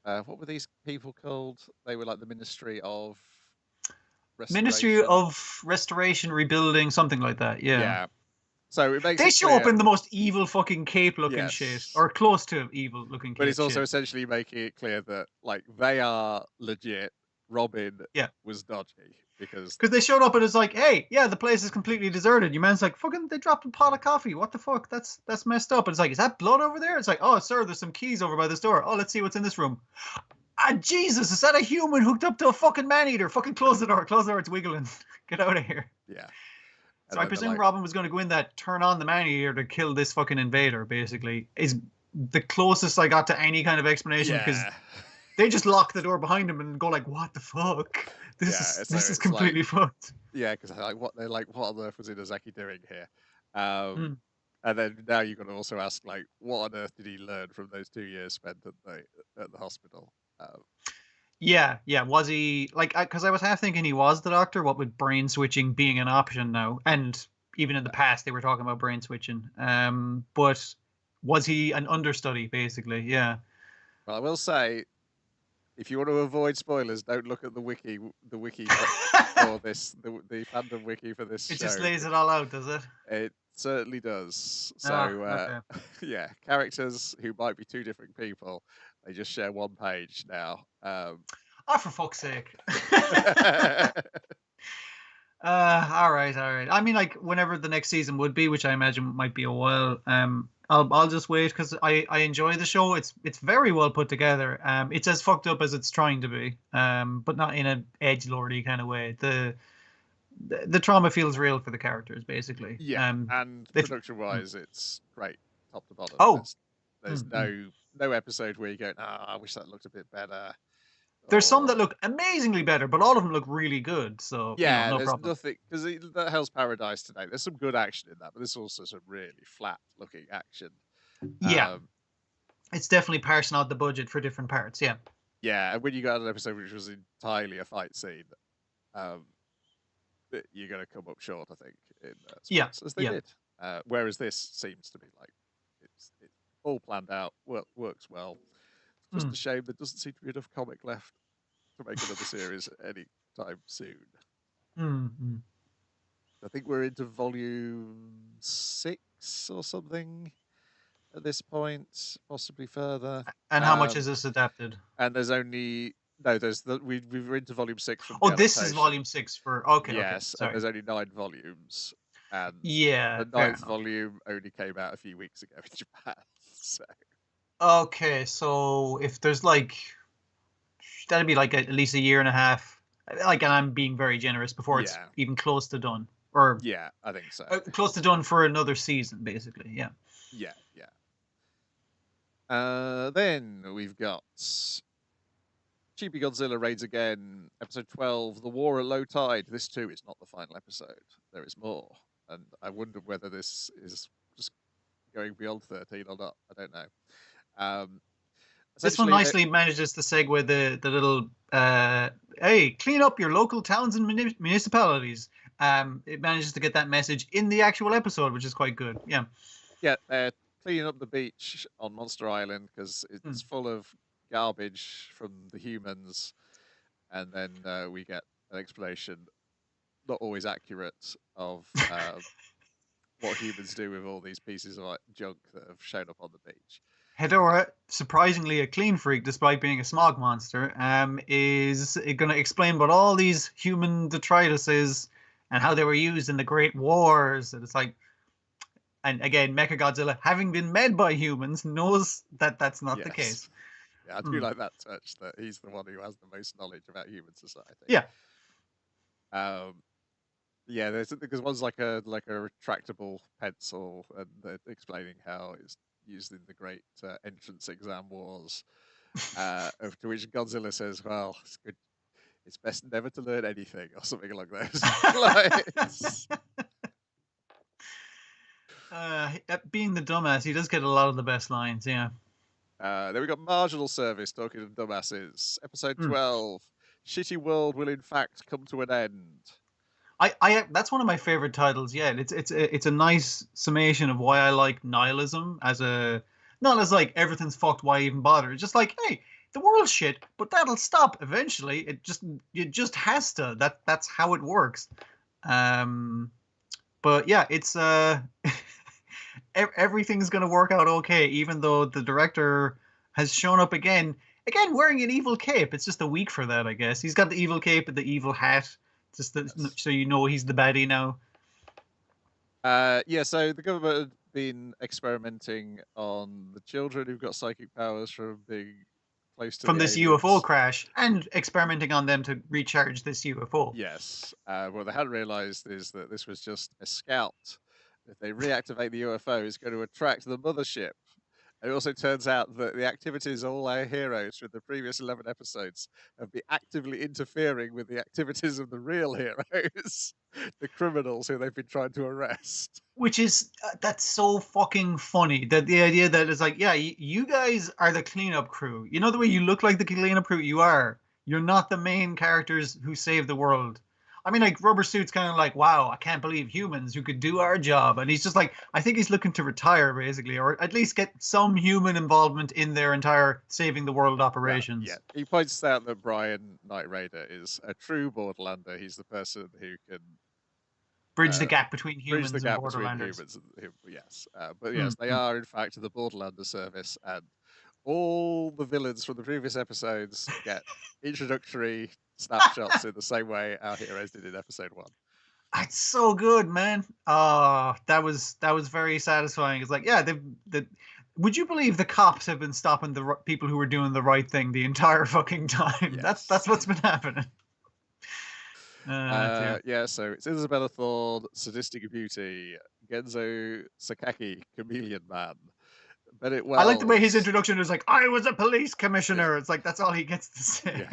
what were these people called? They were like the Ministry of Ministry Restoration. of Restoration, Rebuilding, something like that. Yeah. Yeah. So it makes They it show up clear, in the most evil fucking cape looking shit, yes, or close to evil looking but cape it's also shit. essentially making it clear that like they are legit. Robin Yeah. was dodgy because Because they showed up and it's like, hey, yeah, the place is completely deserted. Your man's like, fucking, they dropped a pot of coffee. What the fuck? That's messed up. And it's like, is that blood over there? It's like, oh, sir, there's some keys over by this door. Oh, let's see what's in this room. Ah, Jesus, is that a human hooked up to a fucking man eater? Fucking close the door. Close the door. It's wiggling. Get out of here. yeah. So And I then they're presume like, Robin was going to go in that turn on the man eater to kill this fucking invader, basically. Is the closest I got to any kind of explanation because yeah, they just lock the door behind him and go like, what the fuck? yeah. So This is it's like, completely fucked. yeah, because like what they're like, what on earth was Inazaki doing here? Um, Mm. and then now you've got to also ask like, what on earth did he learn from those 2 years spent at the hospital? Yeah, yeah. Was he like? Because I was half thinking he was the doctor. What with brain switching being an option now, and even in the past they were talking about brain switching. But was he an understudy basically? Yeah. Well, I will say, if you want to avoid spoilers, don't look at the wiki for this, the fandom wiki for this It show. just lays it all out, does it? It certainly does. Ah, So, okay. yeah, characters who might be two different people, they just share one page now. Ah, for fuck's sake. All right, all right. I mean, like whenever the next season would be, which I imagine might be a while. I'll just wait because I enjoy the show. It's very well put together. It's as fucked up as it's trying to be. But not in an edge lordy kind of way. The trauma feels real for the characters, basically. Yeah, and If production-wise, it's great, top to bottom. oh, There's no episode where you go, "Ah, I wish that looked a bit better." there's some that Or look amazingly better, but all of them look really good. So yeah, no there's problem. nothing because the Hell's Paradise today. There's some good action in that, but there's also some really flat-looking action. Yeah, it's definitely parsing out the budget for different parts. Yeah. Yeah, and when you got an episode which was entirely a fight scene, you're going to come up short, I think, in Yeah. spots, as they Yeah. did. Whereas this seems to be like it's all planned out, works well. It's just a shame there doesn't seem to be enough comic left to make another series anytime soon. Mm-hmm. I think we're into volume 6 or something at this point, possibly further. And how much is this adapted? And there's only we're into volume 6 from Oh, the this is adaptation. volume 6 for okay. Yes, Okay, and sorry. there's only 9 volumes, and Yeah, the fair 9th enough. volume only came out a few weeks ago in Japan. So Okay, so if there's like that'd be like at least a year and a half. Like, and I'm being very generous before it's yeah, even close to done, or yeah, I think so. close to done for another season, basically. Yeah. Yeah, yeah. Then we've got Chibi Godzilla raids again, episode 12, The War at Low Tide. This too is not the final episode. There is more, and I wonder whether this is just going beyond 13 or not. I don't know. This one Essentially, nicely manages to segue the little hey, clean up your local towns and municipalities. It manages to get that message in the actual episode, which is quite good. Yeah. yeah, they're cleaning up the beach on Monster Island because it's full of garbage from the humans, and then we get an explanation, not always accurate, of what humans do with all these pieces of like, junk that have shown up on the beach. Hedora, surprisingly a clean freak despite being a smog monster, is going to explain what all these human detritus and how they were used in the Great Wars. And it's like, and again, Mechagodzilla, having been made by humans, knows that that's not the case. Yeah, I do like that touch that he's the one who has the most knowledge about human society. Yeah. Yeah, because one's like a retractable pencil, and they're explaining how it's used in the great entrance exam wars. To which Godzilla says, "Well, it's good. it's best never to learn anything, or something like those lines. Being the dumbass, he does get a lot of the best lines. Yeah. Then we got Marginal Service talking to dumbasses. Episode Mm. 12. Shitty world will in fact come to an end. That's one of my favorite titles. Yeah, it's a nice summation of why I like nihilism as a not as like everything's fucked. Why even bother? It's just like, hey, the world's shit, but that'll stop eventually. It just has to. That's how it works. But yeah, it's everything's gonna work out okay, even though the director has shown up again wearing an evil cape. It's just a week for that, I guess. He's got the evil cape and the evil hat. So you know he's the baddie now. Yeah, so the government had been experimenting on the children who've got psychic powers from being close to From the this UFO aliens. crash and experimenting on them to recharge this UFO. Yes. What they hadn't realised is that this was just a scout. If they reactivate the UFO, it's going to attract the mothership. And it also turns out that the activities of all our heroes from the previous 11 episodes have been actively interfering with the activities of the real heroes, the criminals who they've been trying to arrest. Which is that's so fucking funny. That the idea that it's like, yeah, you guys are the cleanup crew. You know the way you look like the cleanup crew. You are. You're not the main characters who save the world. I mean, like Rubber Suit's kind of like, wow, I can't believe humans who could do our job. And he's just like, I think he's looking to retire basically, or at least get some human involvement in their entire saving the world operations. Yeah, he points out that Brian Knight Raider is a true Borderlander. He's the person who can bridge the gap between humans bridge the gap and between Borderlanders. humans and yes. But yes, they are in fact the Borderlander service, and all the villains from the previous episodes get introductory snapshots in the same way our heroes did in episode 1. It's so good, man. That was very satisfying. It's like, yeah, would you believe the cops have been stopping the people who were doing the right thing the entire fucking time? Yes. That's what's been happening. Yeah, so it's Isabella Thorne, Sadistic Beauty, Genzo Sakaki, Chameleon Man, Bennett Wells. I like the way his introduction is like, I was a police commissioner. It's like, that's all he gets to say,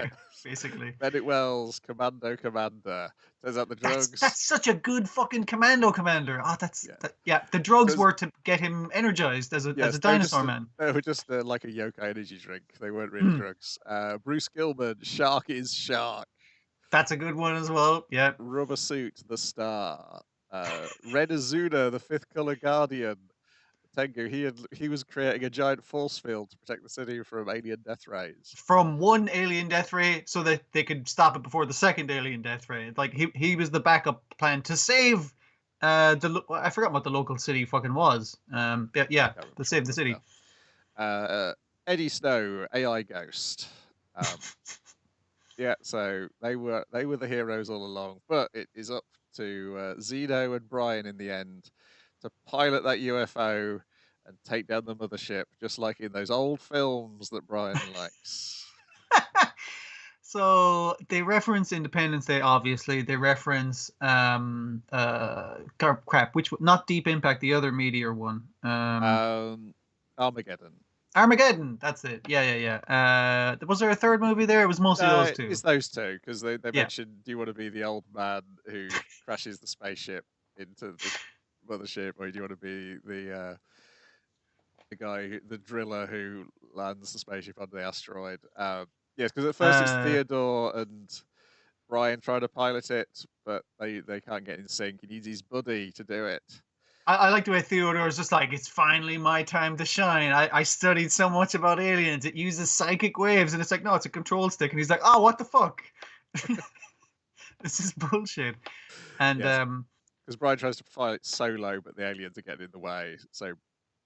basically. Bennett Wells, Commando Commander. Turns out the drugs. That's such a good fucking commando commander. Oh, the drugs were to get him energized as a dinosaur man. They were just like a yokai energy drink. They weren't really drugs. Bruce Gilman, Shark is Shark. That's a good one as well. Yeah. Rubber Suit, the Star. Red Azuna, the Fifth Color Guardian. Tengu, he was creating a giant force field to protect the city from alien death rays. From one alien death ray, so that they could stop it before the second alien death ray. Like he was the backup plan to save I forgot what the local city fucking was. To save the city. Eddie Snow, AI Ghost. Yeah, so they were the heroes all along, but it is up to Zeno and Brian in the end to pilot that UFO and take down the mothership, just like in those old films that Brian likes. So they reference Independence Day, obviously. They reference which not Deep Impact, the other Meteor one. Armageddon. Armageddon, that's it. Yeah. Was there a third movie there? It was mostly those two. It's those two, because they mentioned, do you want to be the old man who crashes the spaceship into the mothership, or do you want to be the guy, the driller who lands the spaceship on the asteroid? Yes, because at first it's Theodore and Brian trying to pilot it, but they can't get in sync. He needs his buddy to do it. I like the way Theodore is just like, it's finally my time to shine. I studied so much about aliens. It uses psychic waves. And it's like, no, it's a control stick. And he's like, oh, what the fuck? This is bullshit. And because Brian tries to fight it solo, but the aliens are getting in the way. So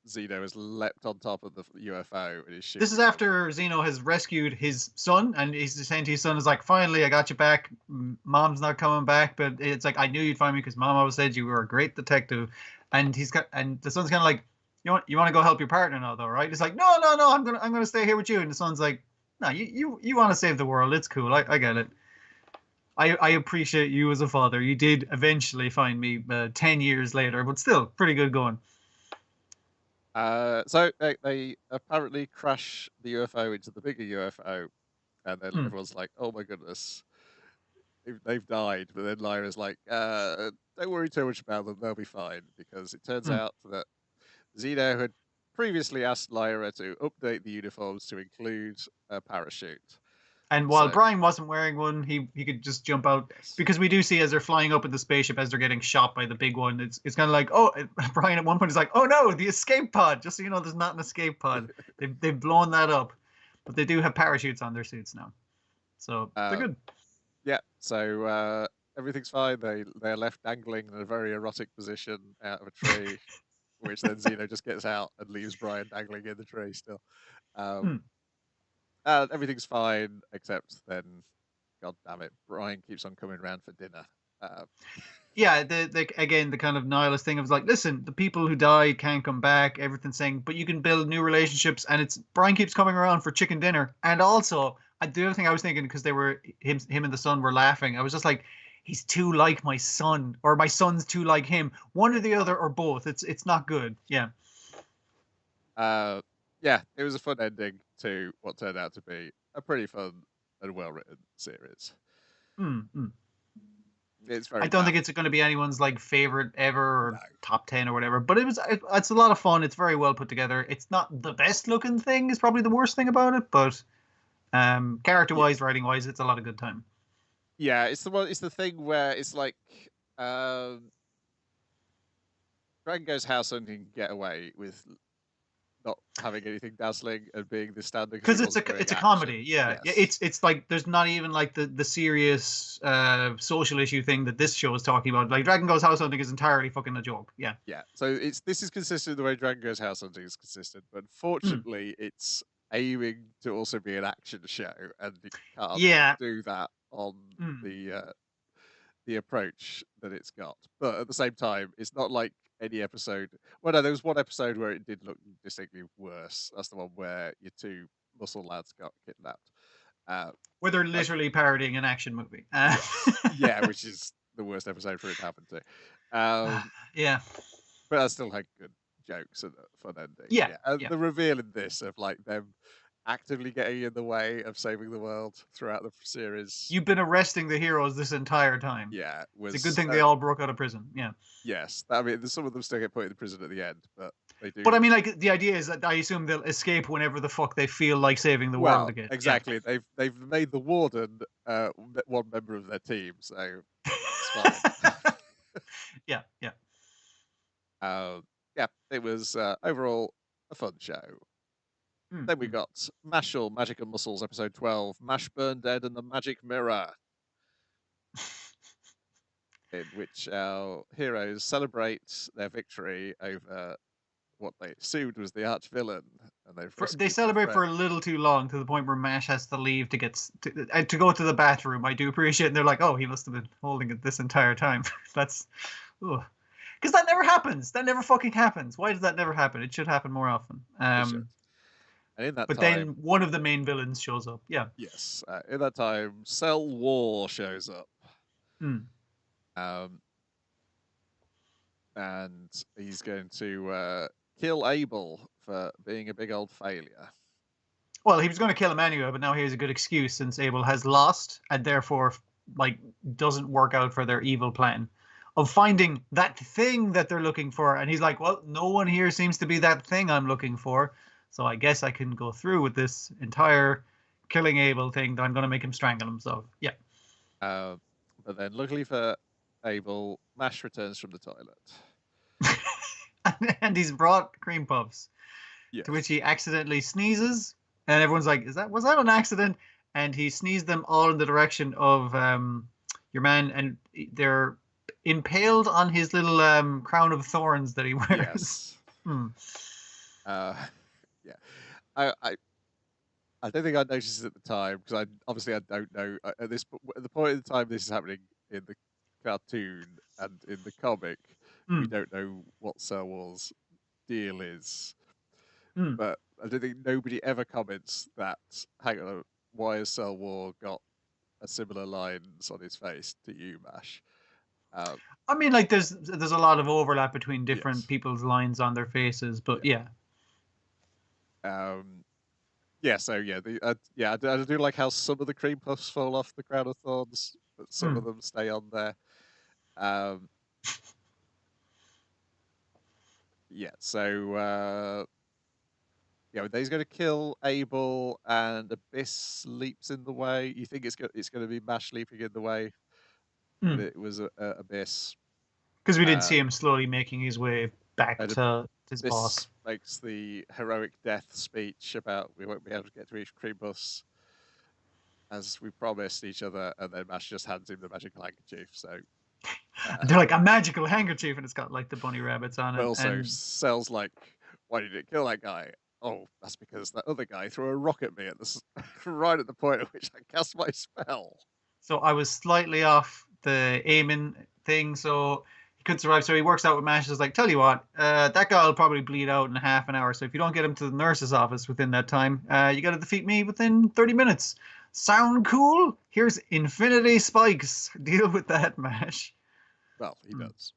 Zeno has leapt on top of the UFO and is shooting. This is after Zeno has rescued his son, and he's saying to his son, is like, finally, I got you back. Mom's not coming back, but it's like, I knew you'd find me because Mom always said you were a great detective. And the son's kind of like, you want to go help your partner now, though, right? It's like, no, I'm gonna stay here with you. And the son's like, no, you want to save the world. It's cool. I get it. I appreciate you as a father. You did eventually find me 10 years later, but still pretty good going. So they apparently crash the UFO into the bigger UFO, and then everyone's like, "Oh my goodness, they've died, but then Lyra's like, don't worry too much about them, they'll be fine, because it turns out that Zeno had previously asked Lyra to update the uniforms to include a parachute. And while Brian wasn't wearing one, he could just jump out. Yes. Because we do see as they're flying up in the spaceship, as they're getting shot by the big one, it's kind of like, oh, Brian at one point is like, oh no, the escape pod. Just so you know, there's not an escape pod. They've blown that up. But they do have parachutes on their suits now. So they're good. Yeah, so everything's fine. They're left dangling in a very erotic position out of a tree, which then Zeno just gets out and leaves Brian dangling in the tree still. Everything's fine, except then, God damn it, Brian keeps on coming around for dinner. Yeah, again, the kind of nihilist thing of like, listen, the people who died can't come back, everything's saying, but you can build new relationships, and it's Brian keeps coming around for chicken dinner. And also, the other thing I was thinking, because they were him and the son were laughing, I was just like, he's too like my son, or my son's too like him. One or the other, or both. It's not good. Yeah. Yeah, it was a fun ending to what turned out to be a pretty fun and well-written series. It's very. I don't think it's going to be anyone's like favorite ever or top 10 or whatever, but it's a lot of fun. It's very well put together. It's not the best looking thing, is probably the worst thing about it, but character-wise, writing-wise, it's a lot of good time. Yeah, it's the thing where it's like Dragon Goes house hunting can get away with not having anything dazzling and being the standard, because it's a comedy. Yeah. Yes. It's like there's not even like the serious social issue thing that this show is talking about. Like Dragon Goes house hunting is entirely fucking a joke. Yeah. So this is consistent the way Dragon Goes house hunting is consistent, but unfortunately it's aiming to also be an action show, and you can't do that on the approach that it's got. But at the same time, it's not like any episode. Well, no, there was one episode where it did look distinctly worse. That's the one where your two muscle lads got kidnapped. Where they're literally parodying an action movie. Yeah, which is the worst episode for it to happen to. Yeah. But I still had good jokes and a fun ending. Yeah. And the reveal in this of like them actively getting in the way of saving the world throughout the series. You've been arresting the heroes this entire time. Yeah. It's a good thing they all broke out of prison. Yeah. Yes. I mean, some of them still get put in prison at the end, but they do. But I mean, like, the idea is that I assume they'll escape whenever the fuck they feel like saving the world again. Exactly. Yeah. They've made the warden one member of their team, so it's fine. Yeah. Yeah, it was overall a fun show. Then we got MASHLE, Magic and Muscles, episode 12, MASH Burnedead and the Magic Mirror, in which our heroes celebrate their victory over what they assumed was the arch villain, and they celebrate for a little too long, to the point where Mash has to leave to go to the bathroom. I do appreciate it. And they're like, oh, he must have been holding it this entire time. That's. Ugh. Because that never happens. That never fucking happens. Why does that never happen? It should happen more often. And in that but then one of the main villains shows up. Yeah. Yes. In that time, Cell War shows up. And he's going to kill Abel for being a big old failure. Well, he was going to kill him anyway, but now he has a good excuse since Abel has lost and therefore like doesn't work out for their evil plan of finding that thing that they're looking for. And he's like, well, no one here seems to be that thing I'm looking for. So I guess I can go through with this entire killing Abel thing that I'm going to make him strangle him. So, yeah. But then luckily for Abel, Mash returns from the toilet. And he's brought cream puffs. Yes. To which he accidentally sneezes. And everyone's like, was that an accident? And he sneezed them all in the direction of your man. And they're impaled on his little crown of thorns that he wears. Yes. Yeah. I don't think I noticed it at the time, because I don't know at the point in the time this is happening in the cartoon and in the comic, we don't know what Cell War's deal is. But I don't think nobody ever comments that, hang on, why has Cell War got a similar lines on his face to you, Mash? I mean, like there's a lot of overlap between different people's lines on their faces, but yeah. I do like how some of the cream puffs fall off the crown of thorns. but some of them stay on there. Yeah, so he's going to kill Abel, and Abyss leaps in the way. You think it's going to be Mash leaping in the way, but it was Abyss. Because we did see him slowly making his way back to his Abyss boss. Makes the heroic death speech about we won't be able to get to each cream bus as we promised each other, and then Mash just hands him the magical handkerchief. So they're like a magical handkerchief, and it's got like the bunny rabbits on it. But also, and Cell's like, why did it kill that guy? Oh, that's because that other guy threw a rock at me at the right at the point at which I cast my spell. So I was slightly off the aiming thing, so he couldn't survive. So he works out with Mash. Is like, tell you what, that guy will probably bleed out in half an hour. So if you don't get him to the nurse's office within that time, you got to defeat me within 30 minutes. Sound cool? Here's infinity spikes. Deal with that, Mash. Well, he does.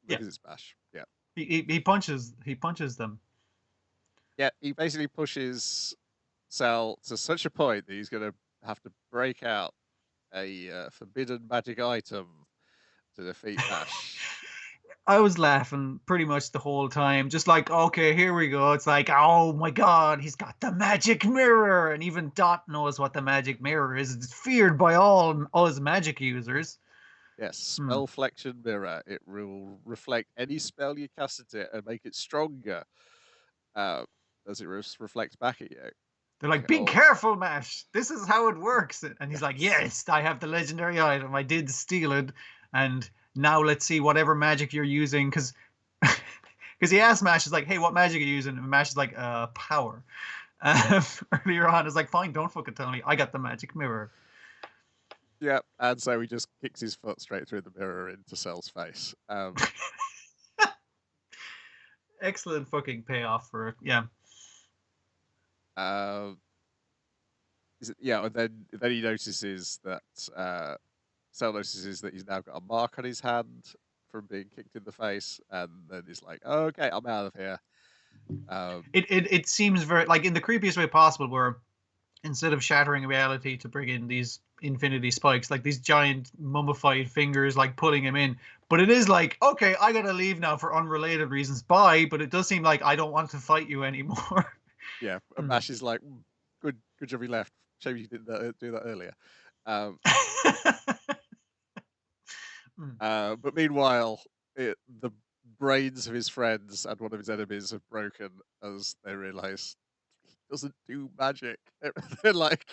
Because it's Mash. Yeah. He punches them. Yeah, he basically pushes Cell to such a point that he's going to have to break out a forbidden magic item to defeat Mash. I was laughing pretty much the whole time, just like, okay, here we go. It's like, oh my god, he's got the magic mirror, and even Dot knows what the magic mirror is. It's feared by all us magic users. Yes, Spellflexion Mirror. It will reflect any spell you cast at it and make it stronger as it reflects back at you. They're like, be careful, Mash. This is how it works. And he's like, yes, I have the legendary item. I did steal it. And now let's see whatever magic you're using. Because he asked Mash, he's like, hey, what magic are you using? And Mash is like, power. Earlier on, it's like, fine, don't fucking tell me. I got the magic mirror. Yeah, and so he just kicks his foot straight through the mirror into Cell's face. Excellent fucking payoff for it. Yeah. And then he notices that Cell notices that he's now got a mark on his hand from being kicked in the face, and then he's like, oh, "Okay, I'm out of here." It seems very like in the creepiest way possible, where instead of shattering reality to bring in these infinity spikes, like these giant mummified fingers, like pulling him in. But it is like, okay, I gotta leave now for unrelated reasons. Bye. But it does seem like I don't want to fight you anymore. Yeah, and Mash is like, good job you left. Shame you didn't do that earlier. But meanwhile, the brains of his friends and one of his enemies have broken as they realise he doesn't do magic. They're like,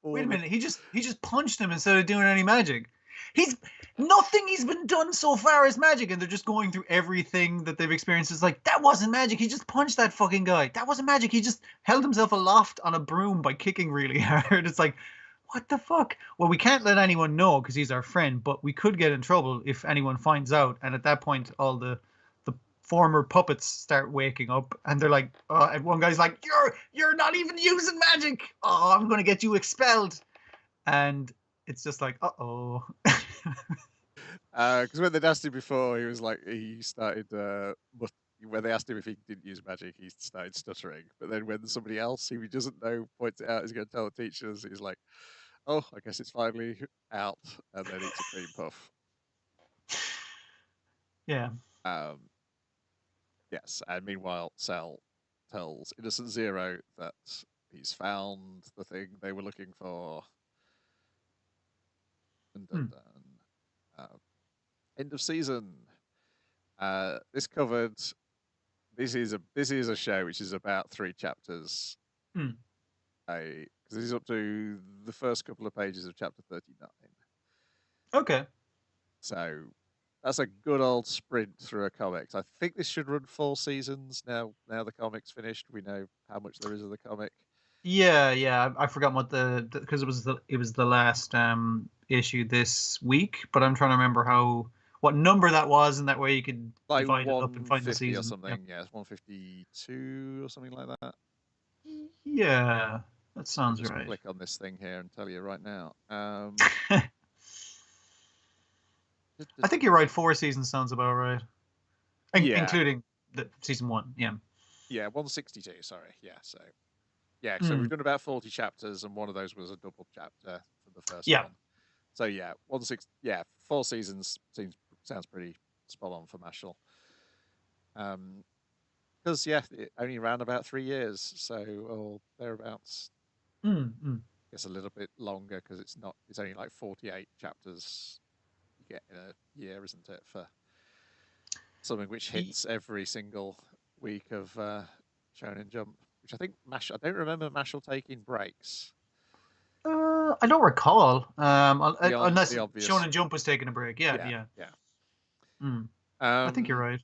wait a minute, he just punched him instead of doing any magic. Nothing he's been done so far is magic, and they're just going through everything that they've experienced. It's like, that wasn't magic. He just punched that fucking guy. That wasn't magic. He just held himself aloft on a broom by kicking really hard. It's like, what the fuck? Well, we can't let anyone know because he's our friend, but we could get in trouble if anyone finds out. And at that point, all the former puppets start waking up, and they're like, and one guy's like, you're not even using magic. Oh, I'm gonna get you expelled. And it's just like, uh-oh. Because when they asked him before, he was like, he started, when they asked him if he didn't use magic, he started stuttering. But then when somebody else who he doesn't know points it out, he's going to tell the teachers, he's like, oh, I guess it's finally out, and then eats a cream puff. Yeah. Yes, and meanwhile, Cell tells Innocent Zero that he's found the thing they were looking for. End of season. This is a show which is about 3 chapters. Because this is up to the first couple of pages of chapter 39. Okay. So that's a good old sprint through a comics. I think this should run 4 seasons now. Now the comic's finished, we know how much there is of the comic. Yeah. I forgot what because it was the last issue this week, but I'm trying to remember what number that was, and that way you could like divide it up and find the season or something. Yeah, it's 152 or something like that. Yeah, that sounds right. Click on this thing here and tell you right now. I think you're right. 4 seasons sounds about right, including the season 1. Yeah. Yeah, 162. Sorry. Yeah. So. Yeah, so we've done about 40 chapters, and one of those was a double chapter for the first one. So yeah, 4 seasons sounds pretty spot on for MASHLE. Because it only ran about 3 years, so or thereabouts. Mm. It's a little bit longer because it's only like 48 chapters you get in a year, isn't it? For something which hits every single week of Shonen Jump, which I think I don't remember MASHLE taking breaks. I don't recall. Unless The obvious. Shonen Jump was taking a break. Yeah. Yeah. I think you're right.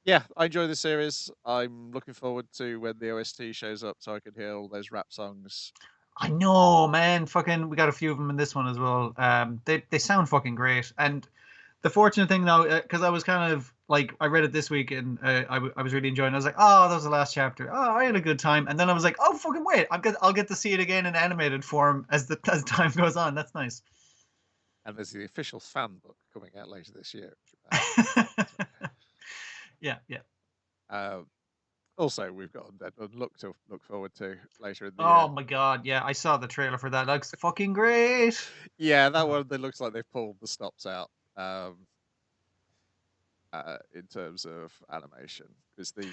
Yeah, I enjoy the series. I'm looking forward to when the OST shows up so I can hear all those rap songs. I know, man. Fucking, we got a few of them in this one as well. They sound fucking great. And the fortunate thing now, because I was kind of like, I read it this week and I was really enjoying it. I was like, oh, that was the last chapter. Oh, I had a good time. And then I was like, oh, fucking wait, I'll get to see it again in animated form as time goes on. That's nice. And there's the official fan book coming out later this year. Yeah. Also, we've got Undead Unluck to look forward to later in the Oh year. my god, yeah, I saw the trailer for that. Looks fucking great. Yeah, that one, it looks like they've pulled the stops out in terms of animation. Because the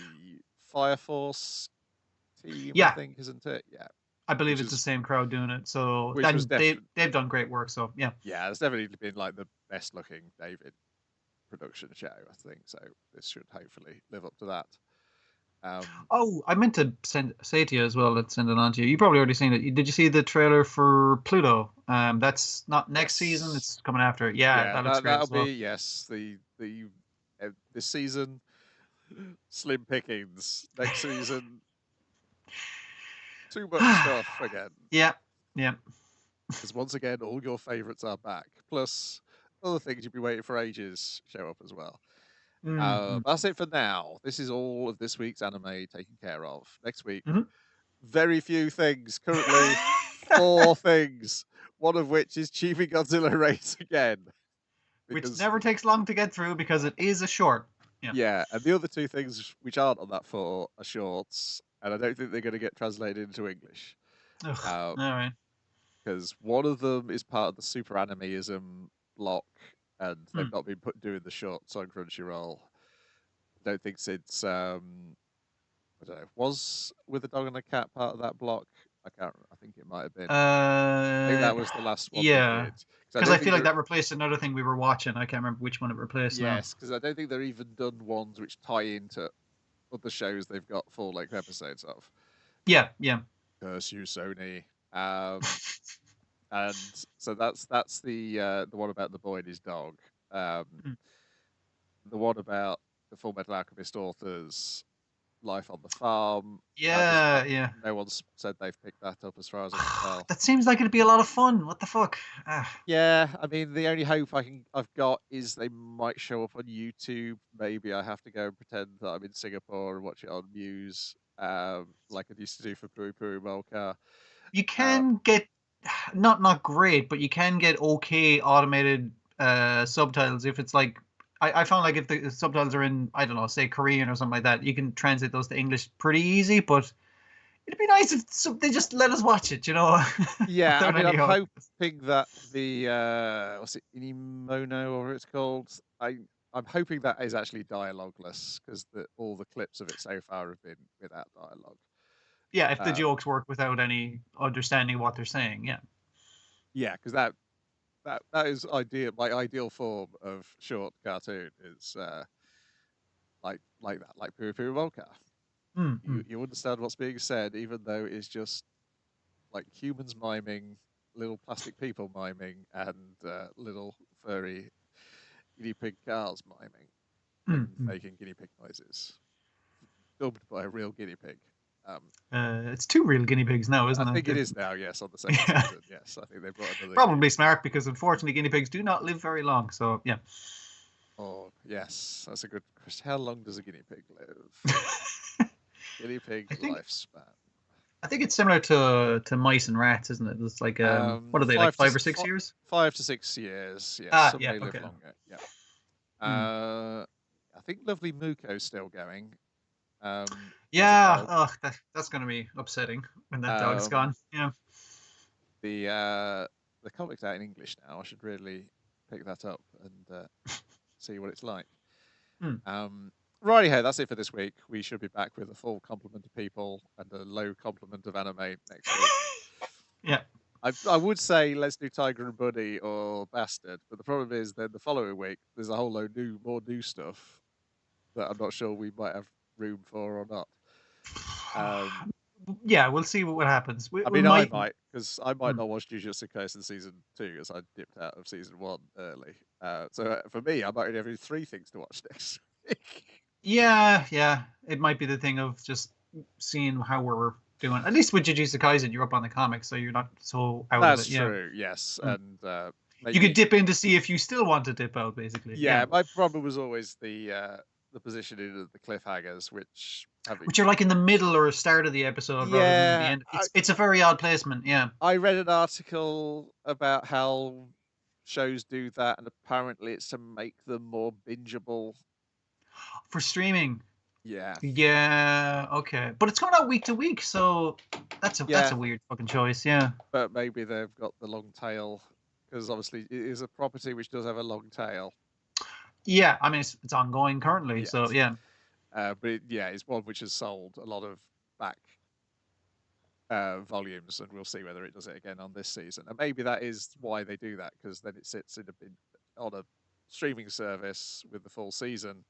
Fire Force team, I think, isn't it? Yeah. I believe it's the same crowd doing it. So they've done great work. So yeah. Yeah, it's definitely been like the best looking David production show, I think. So this should hopefully live up to that. I meant to say to you as well. Let's send it on to you. You probably already seen it. Did you see the trailer for Pluto? That's not next season. It's coming after it. Yeah, that looks great. That'll be this season. Slim pickings. Next season. Too much stuff again. Yeah. Because once again, all your favourites are back. Plus, other things you've been waiting for ages show up as well. That's it for now. This is all of this week's anime taken care of. Next week, very few things. Currently, 4 things. One of which is Chibi Godzilla Race again. Which never takes long to get through because it is a short. Yeah, and the other 2 things which aren't on that 4 are shorts, and I don't think they're going to get translated into English. All right. Because one of them is part of the Super Animeism block, and they've not been doing the shorts on Crunchyroll. I don't think since I don't know, was With a Dog and a Cat part of that block? I think it might have been. I think that was the last one. Yeah, because I feel like that replaced another thing we were watching. I can't remember which one it replaced. Yes, because I don't think they're even done ones which tie into other shows they've got full length episodes of. Yeah. Curse you, Sony. And so that's the one about the boy and his dog. The one about the Full Metal Alchemist authors' life on the farm. Yeah. No one's said they've picked that up as far as I can tell. That seems like it'd be a lot of fun. What the fuck? Yeah, I mean, the only hope I've got is they might show up on YouTube. Maybe I have to go and pretend that I'm in Singapore and watch it on Muse, like I used to do for Puru Puru Molka. You can get not great, but you can get okay automated subtitles if it's like I found like if the subtitles are in, I don't know, say Korean or something like that, you can translate those to English pretty easy. But it'd be nice if they just let us watch it, you know? Yeah, I mean, I'm hoping that the what's it, Inimono or it's called. I'm hoping that is actually dialogueless because all the clips of it so far have been without dialogue. Yeah, if the jokes work without any understanding what they're saying, yeah. Yeah, because that is ideal. My ideal form of short cartoon is like that, like Puru Puru Molka. You understand what's being said, even though it's just like humans miming, little plastic people miming, and little furry guinea pig cars miming and making guinea pig noises, dubbed by a real guinea pig. It's 2 real guinea pigs now, isn't it? I think it is now, yes, on the second season. Yes, I think they brought another. Probably smart because unfortunately guinea pigs do not live very long. So yeah. Oh yes, that's a good question. How long does a guinea pig live? Guinea pig lifespan. I think it's similar to mice and rats, isn't it? It's like what are they, like 5 or 6 years? 5 to 6 years. Yes, some may live longer. Yeah. I think Lovely Muko's still going. That's going to be upsetting when that dog's gone. Yeah. the comic's out in English now. I should really pick that up and see what it's like. Righty-ho, that's it for this week. We should be back with a full complement of people and a low complement of anime next week. Yeah. I would say let's do Tiger and Bunny or Bastard, but the problem is then the following week there's a whole load more new stuff that I'm not sure we might have room for or not. Yeah, we'll see what happens. I mean, I might, because I might not watch Jujutsu Kaisen season 2 as I dipped out of season 1 early. So for me, I might only have 3 things to watch next week. Yeah. It might be the thing of just seeing how we're doing. At least with Jujutsu Kaisen, you're up on the comics, so you're not so out of it. That's true, yes. And you could dip in to see if you still want to dip out, basically. Yeah, my problem was always the positioning of the cliffhangers, which you're like in the middle or start of the episode rather than the end. It's a very odd placement, yeah. I read an article about how shows do that, and apparently it's to make them more bingeable. For streaming. Yeah. Yeah, okay. But it's going out week to week, so that's a weird fucking choice, yeah. But maybe they've got the long tail, because obviously it is a property which does have a long tail. Yeah, I mean, it's ongoing currently, yes. So yeah. But it's one which has sold a lot of back volumes, and we'll see whether it does it again on this season. And maybe that is why they do that, because then it sits on a streaming service with the full season.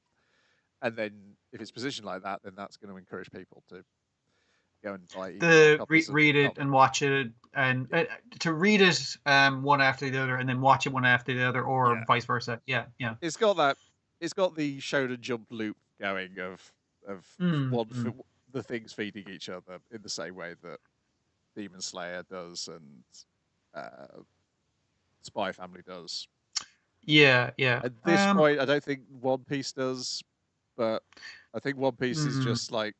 And then if it's positioned like that, then that's going to encourage people to go and buy read it and watch it, and to read it one after the other, and then watch it one after the other, or vice versa. Yeah. It's got that. It's got the Shonen Jump loop going of the things feeding each other in the same way that Demon Slayer does and Spy Family does. Yeah. At this point, I don't think One Piece does. But I think One Piece is just like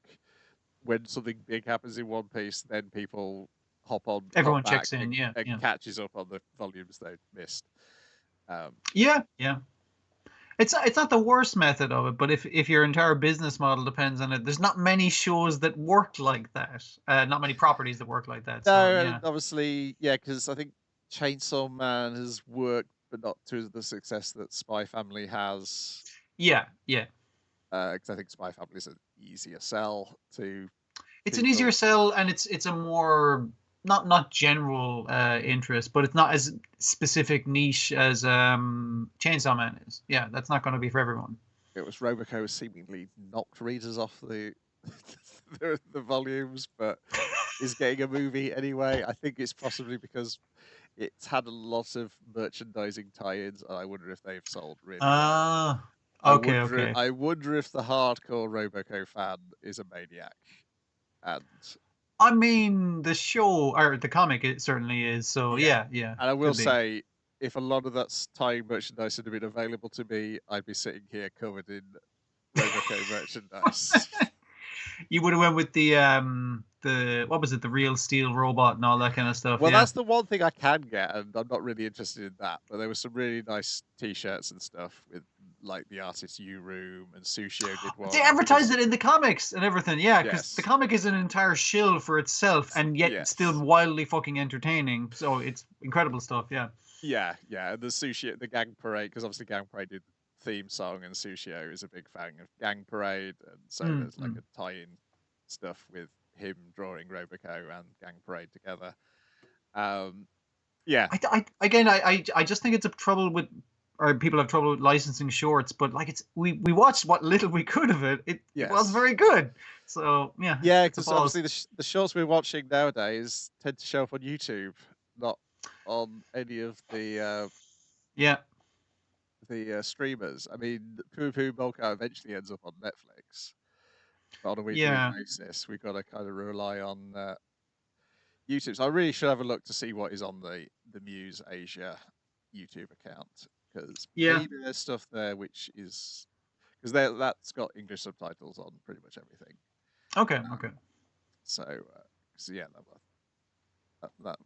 when something big happens in One Piece, then people hop on. Everyone checks in, and catches up on the volumes they missed. Yeah. It's not the worst method of it, but if your entire business model depends on it, there's not many shows that work like that. Not many properties that work like that. No, obviously, because I think Chainsaw Man has worked, but not to the success that Spy Family has. Yeah. Because I think Spy Family is an easier sell to. It's an easier sell, and it's a more not general interest, but it's not as specific niche as Chainsaw Man is. Yeah, that's not going to be for everyone. It was Roboco seemingly knocked readers off the volumes, but is getting a movie anyway. I think it's possibly because it's had a lot of merchandising tie-ins, and I wonder if they've sold really well. Okay. I wonder if the hardcore Roboco fan is a maniac. And I mean, the show or the comic, it certainly is. So yeah. And I will say, if a lot of that tying merchandise had been available to me, I'd be sitting here covered in Roboco merchandise. You would have went with the what was it, the real steel robot and all that kind of stuff. Well, that's the one thing I can get, and I'm not really interested in that. But there were some really nice T-shirts and stuff with like the artist U Room, and Sushio did one. They advertised it in the comics and everything, because the comic is an entire shill for itself, and yet it's still wildly fucking entertaining. So it's incredible stuff. Yeah. And the Sushio, the Gang Parade, because obviously Gang Parade did the theme song, and Sushio is a big fan of Gang Parade, and so there's like a tie-in stuff with him drawing Roboco and Gang Parade together. I just think it's a trouble with, or people have trouble with licensing shorts, but like we watched what little we could of it. It was very good. So because obviously the shorts we're watching nowadays tend to show up on YouTube, not on any of the streamers. I mean, Poo Poo Molka eventually ends up on Netflix. But on a weekly basis, we've got to kind of rely on YouTube. So I really should have a look to see what is on the Muse Asia YouTube account, because maybe there's stuff there which is because that's got English subtitles on pretty much everything. Okay. So that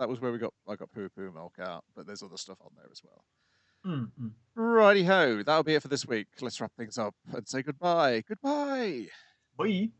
was where I got Poo Poo Milk out, but there's other stuff on there as well. Righty ho, that'll be it for this week. Let's wrap things up and say goodbye. Goodbye. Bye.